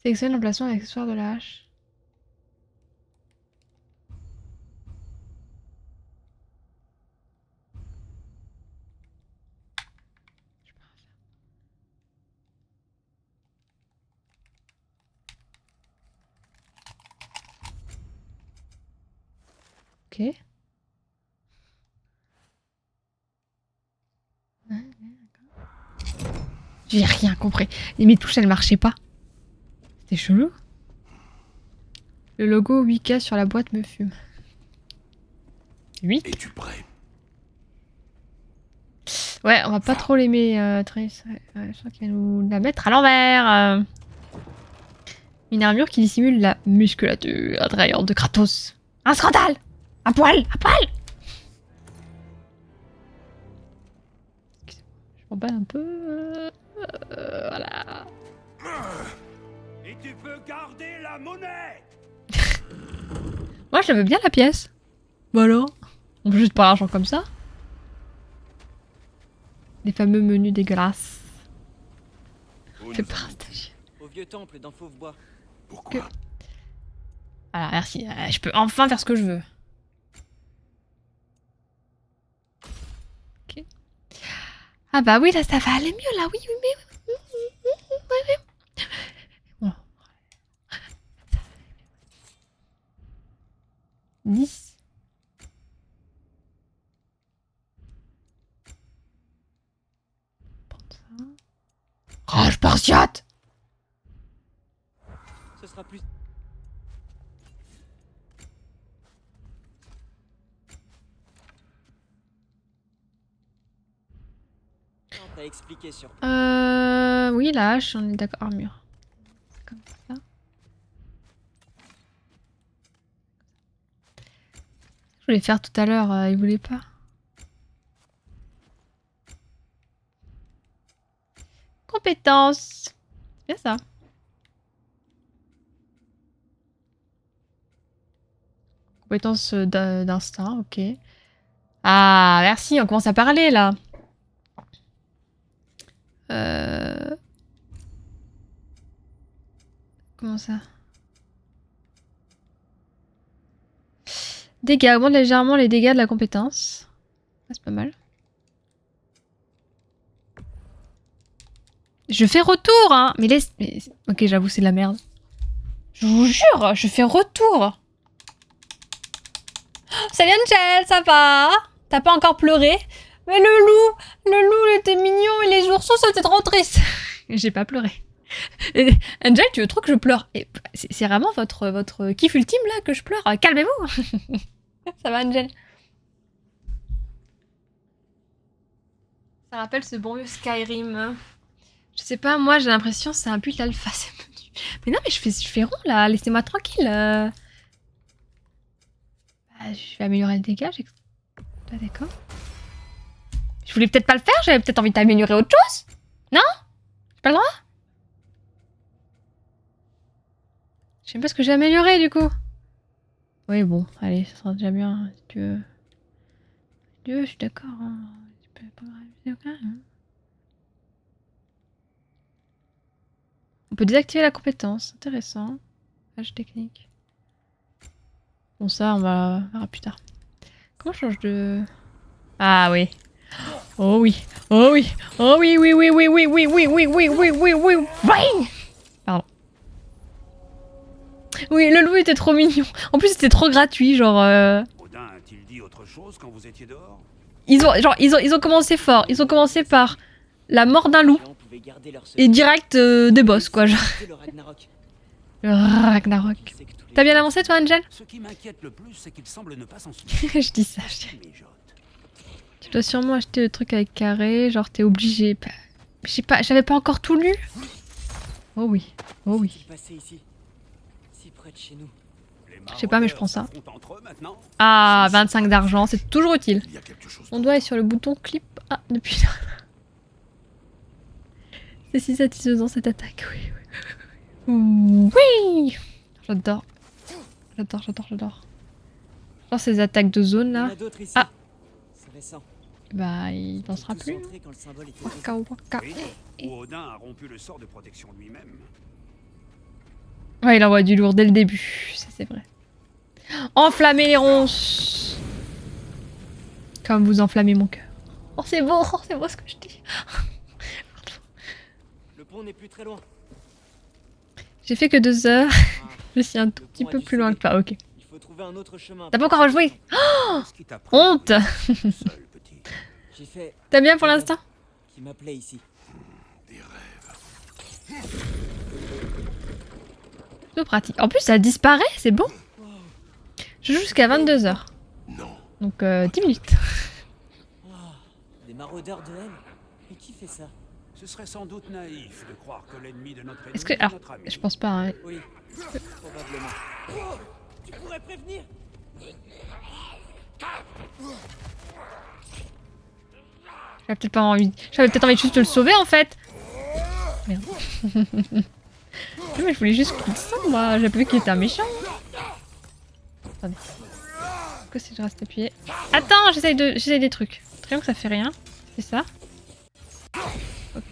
Sélectionne l'emplacement avec l'accessoire de la hache. Ok. J'ai rien compris. Et mes touches, elles marchaient pas. C'était chelou. Le logo 8K sur la boîte me fume. 8 ? Es-tu prêt? Ouais, on va pas trop l'aimer, Triss. Ouais, je crois qu'elle va nous la mettre à l'envers. Une armure qui dissimule la musculature intérieure de Kratos. Un scandale! Un poil! Un poil! Je m'en bats un peu. Voilà. Et tu peux garder la monnaie. Moi, je veux bien la pièce. Bah alors? On peut juste pas l'argent comme ça. Les fameux menus dégueulasses. Fait partager. Au vieux temple d'un fauve bois. Pourquoi? Voilà, merci. Je peux enfin faire ce que je veux. Ok. Ah bah oui, là, ça va aller mieux, là. Oui, oui, mais... oui. Bon. 10. Oh, je partiate. Ce sera plus... T'as expliqué sur... Oui, la hache, on est d'accord. Armure. C'est comme ça. Je voulais faire tout à l'heure, il voulait pas. Compétences. C'est ça. Compétences d'instinct, ok. Ah, merci, on commence à parler là. Comment ça? Dégâts, augmente légèrement les dégâts de la compétence. Ah, c'est pas mal. Je fais retour, hein. Mais laisse... Ok, j'avoue, c'est de la merde. Je vous jure, je fais retour. Salut Angel, ça va? T'as pas encore pleuré? Mais le loup, il était mignon et les oursons, c'était trop triste. J'ai pas pleuré. Et, Angel, tu veux trop que je pleure? C'est vraiment votre kiff ultime là que je pleure? Calmez-vous. Ça va Angel? Ça rappelle ce bon vieux Skyrim. Je sais pas, moi j'ai l'impression que c'est un but l'alpha. Mais non, mais je fais rond là, laissez-moi tranquille. Bah, je vais améliorer le dégât. Pas d'accord. Je voulais peut-être pas le faire, j'avais peut-être envie d'améliorer autre chose. Non? J'ai pas le droit? Je sais même pas ce que j'ai amélioré du coup. Oui, bon, allez, ça sera déjà bien. Si tu veux. Je suis d'accord. Hein. Tu peux pas grave, hein. On peut désactiver la compétence, intéressant. Page technique. Bon, ça, on va verra plus tard. Comment je change de... Ah oui. Oh oui. Oh oui. Oh oui, oui, oui, oui, oui, oui, oui, oui, oui, oui, oui, oui, oui. Pardon. Oui, le loup était trop mignon. En plus, c'était trop gratuit, genre... Odin a-t-il dit autre chose quand vous étiez dehors? Ils ont commencé fort. Ils ont commencé par la mort d'un loup. Et direct des boss, quoi, genre. Le Ragnarok. T'as bien avancé, toi, Angel? Ce qui m'inquiète le plus, c'est qu'il semble ne pas s'en souvenir. Je dis ça, je dis. Tu dois sûrement acheter le truc avec carré, genre t'es obligé. Je sais pas, j'avais pas encore tout lu. Oh oui, oh oui. Je sais pas, mais je prends ça. Ah, 25 d'argent, c'est toujours utile. Mon doigt est sur le bouton clip. Ah, depuis là. C'est si satisfaisant cette attaque, oui. Oui. J'adore. J'adore. J'adore ces attaques de zone là. Ah. Bah, il dansera plus. Waka waka. Odin a rompu le sort de protection lui-même. Ouais, il envoie du lourd dès le début, ça c'est vrai. Enflammer les ronces. Comme vous enflammez mon cœur. Oh, c'est beau ce que je dis. Le pont n'est plus très loin. J'ai fait que 2 heures. Je suis un tout petit peu plus loin que toi, ok. T'as pas encore rejoué? Oh, honte. T'as bien pour l'instant? Qui m'appelait ici. Des rêves. Plutôt pratique. En plus, ça disparaît, c'est bon. Je joue jusqu'à 22 heures. Non. Donc 10 minutes. Des Des maraudeurs de haine. Et qui fait ça? Ce serait sans doute naïf de croire que l'ennemi de notre ennemi Est-ce que... est Alors, notre ami. je pense pas, hein. Oui, probablement. Oh, tu pourrais prévenir. J'avais peut-être pas envie... J'avais peut-être envie de juste de le sauver, en fait. Merde. Mais je voulais juste qu'il descende, moi. J'avais pas vu qu'il était un méchant. Attendez. Que si je reste appuyé. Attends, j'essaye des trucs. Très bien que ça fait rien. C'est ça. Okay.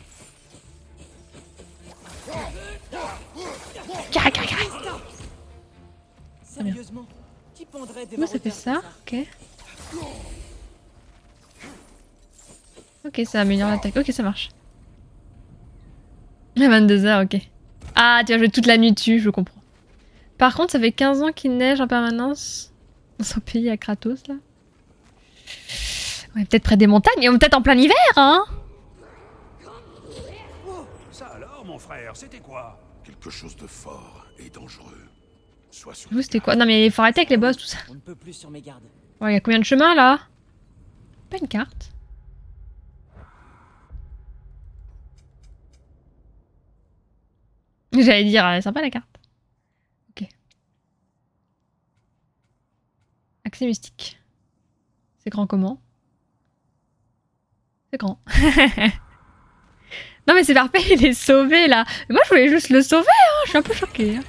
Carré, carré, carré. Sérieusement, qui pondrait des Moi, ça fait ça. Ok. Ok, ça améliore l'attaque. Ok, ça marche. À 22h, ok. Ah, tu vas jouer toute la nuit dessus, je comprends. Par contre, ça fait 15 ans qu'il neige en permanence dans son pays à Kratos, là. On est peut-être près des montagnes, et on est peut-être en plein hiver, hein. Ça alors, mon frère, c'était quoi? Quelque chose de fort et dangereux. Sois sûr. Vous, c'était quoi? Non, mais il faut arrêter avec les boss, tout ça. On ne peut plus sur mes gardes. Ouais, il y a combien de chemins, là? Pas une carte. J'allais dire, sympa la carte. Ok. Accès mystique. C'est grand comment? C'est grand. Non mais c'est parfait, il est sauvé là. Mais moi je voulais juste le sauver, hein. Je suis un peu choquée. Hein.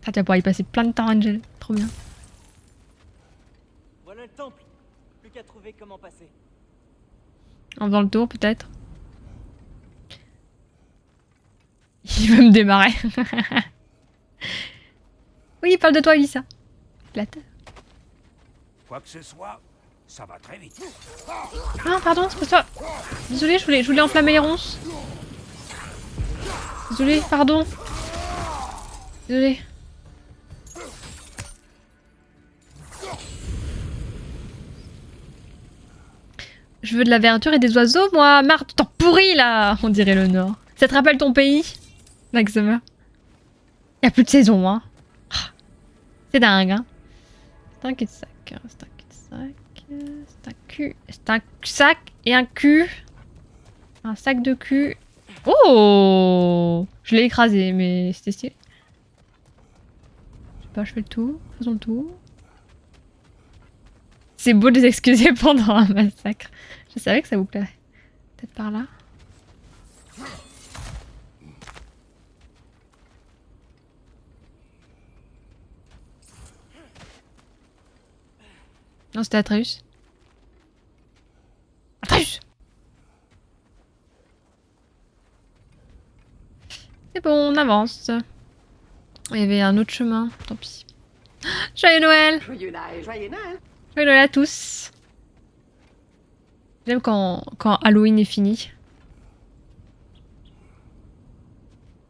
Ah, tu vas pouvoir y passer plein de temps, Angel. Trop bien. Voilà le temple. Plus qu'à trouver comment passer. En faisant le tour peut-être. Il veut me démarrer. Oui, il parle de toi, Elissa. Plate. Quoi que ce soit, ça va très vite. Ah, pardon, c'est pas toi. Désolée, je voulais enflammer les ronces. Désolée, pardon. Désolée. Je veux de la verdure et des oiseaux, moi. Marre de temps pourri, là. On dirait le Nord. Ça te rappelle ton pays, Maxima? Y a plus de saison, hein. C'est dingue, hein. C'est un cul-de-sac. C'est un cul-de-sac. C'est un cul. C'est un sac et un cul. Un sac de cul. Oh! Je l'ai écrasé, mais c'était stylé. Je sais pas, je fais le tour. Faisons le tour. C'est beau de les excuser pendant un massacre. Je savais que ça vous plairait. Peut-être par là. Non, c'était Atreus. Atreus! C'est bon, on avance. Il y avait un autre chemin, tant pis. Joyeux Noël! Joyeux Noël, joyeux Noël! Joyeux Noël à tous! J'aime quand Halloween est fini.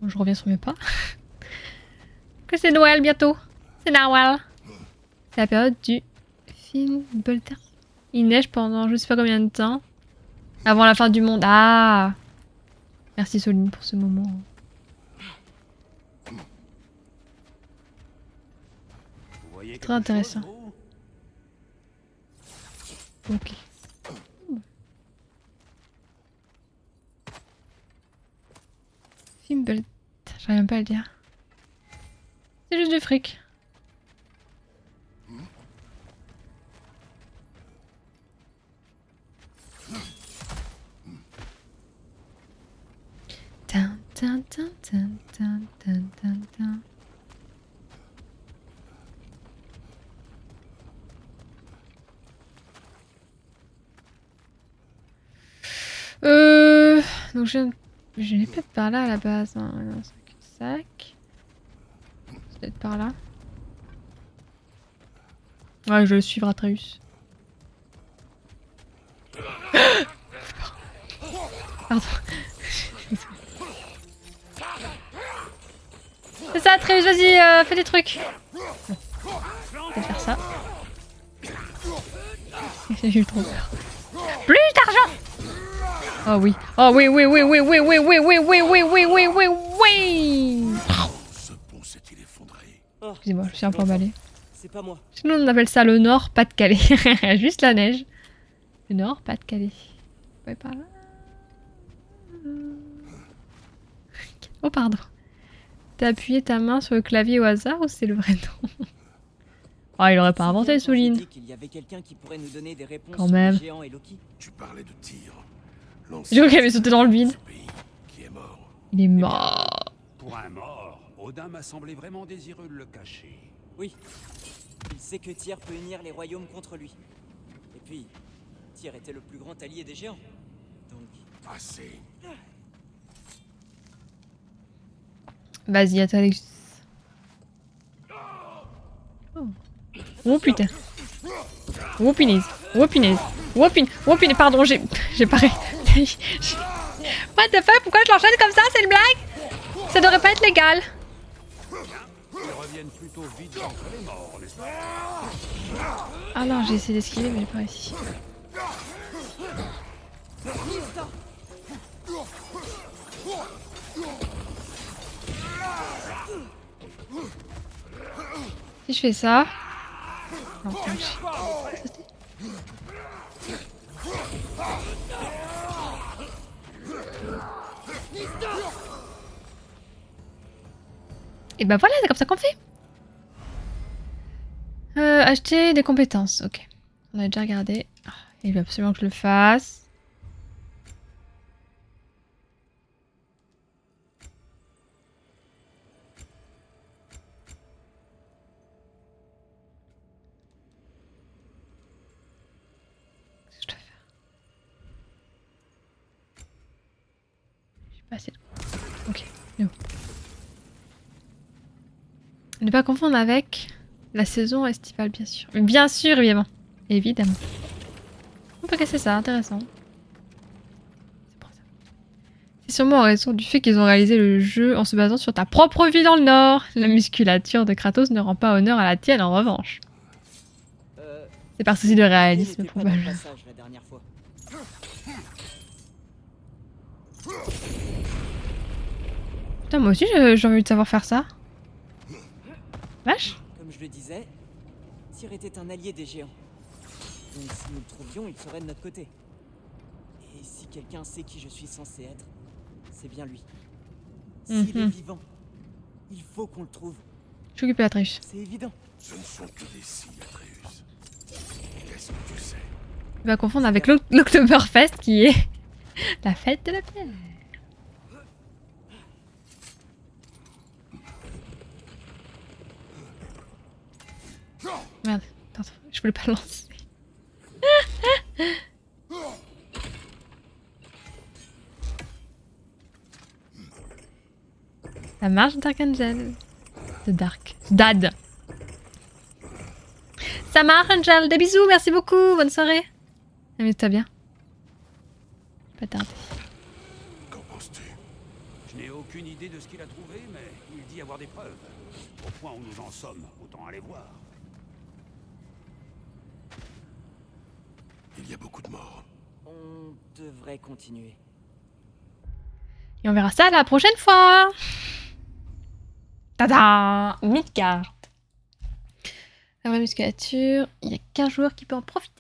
Bon, je reviens sur mes pas. Que c'est Noël bientôt! C'est Noël! C'est la période du Bolter. Il neige pendant je sais pas combien de temps. Avant la fin du monde. Ah! Merci Soline pour ce moment. Très intéressant. Ok. Fimbult. J'arrive même pas à le dire. C'est juste du fric. Tin, tin, tin, tin, tin, tin, tin, tin. Donc je n'ai peut-être par là à la base. Hein. Sac. C'est peut-être par là. Ouais, je vais le suivre Atreus. Pardon. C'est ça, Atreus, vas-y, fais des trucs. Je vais faire ça. J'ai eu trop peur. Plus d'argent! Oh oui. Oh oui, oui, oui, oui, oui, oui, oui, oui, oui, oui, oui, oui, oui, oui. Excusez-moi, je suis un peu emballée. C'est pas moi. Sinon on appelle ça le Nord, Pas-de-Calais. Juste la neige. Le Nord, Pas-de-Calais. Ouais, par là. Oh, pardon. T'as appuyé ta main sur le clavier au hasard ou c'est le vrai nom? Oh, il aurait pas inventé, Soline. Il y avait quelqu'un qui pourrait nous donner des réponses Quand même. sur les géants et Loki. Tu parlais de tir. J'ai cru qu'il avait sauté dans le vide. Qui est mort. Il est mort. Pour un mort, Odin m'a semblé vraiment désireux de le cacher. Oui. Il sait que Tyr peut unir les royaumes contre lui. Et puis, Tyr était le plus grand allié des géants. Donc... Assez. Vas-y, attends, Alex. Oh. Oh putain. Oh punaise. Oh punaise. Oh punaise. Oh punaise. Pardon, j'ai pas... What the fuck? Pourquoi je l'enchaîne comme ça? C'est une blague? Ça devrait pas être légal. Ils reviennent plutôt vite entre les morts, n'est-ce pas? Ah non, j'ai essayé d'esquiver, mais j'ai pas réussi. Si je fais ça... Non, putain, et bah voilà, c'est comme ça qu'on fait. Acheter des compétences, ok. On a déjà regardé. Ah, il veut absolument que je le fasse. Qu'est-ce que je dois faire? J'ai pas assez de... Ok, c'est bon. Ne pas confondre avec la saison estivale, bien sûr. Bien sûr, évidemment. Évidemment. On peut casser ça, intéressant. C'est pour ça. C'est sûrement en raison du fait qu'ils ont réalisé le jeu en se basant sur ta propre vie dans le Nord. La musculature de Kratos ne rend pas honneur à la tienne, en revanche. C'est par souci de réalisme, probablement. Putain, moi aussi j'ai envie de savoir faire ça. Vache. Comme je le disais, Tyr était un allié des géants. Donc si nous le trouvions, il serait de notre côté. Et si quelqu'un sait qui je suis censé être, c'est bien lui. S'il est vivant, il faut qu'on le trouve. Je suis occupée, Atreus. C'est évident. Ce ne sont que des signes, Atreus. Qu'est-ce que tu sais? Il va confondre avec l'Oktoberfest qui est la fête de la bière. Merde, attends, je voulais pas le lancer. Ça marche, Dark Angel. The Dark. Dad. Ça marche, Angel. Des bisous, merci beaucoup. Bonne soirée. Amuse-toi bien. Pas tarder. Qu'en penses-tu? Je n'ai aucune idée de ce qu'il a trouvé, mais il dit avoir des preuves. Au point où nous en sommes, autant aller voir. Il y a beaucoup de morts. On devrait continuer. Et on verra ça la prochaine fois. Tada! Midgard. La vraie musculature, il y a qu'un joueur qui peut en profiter.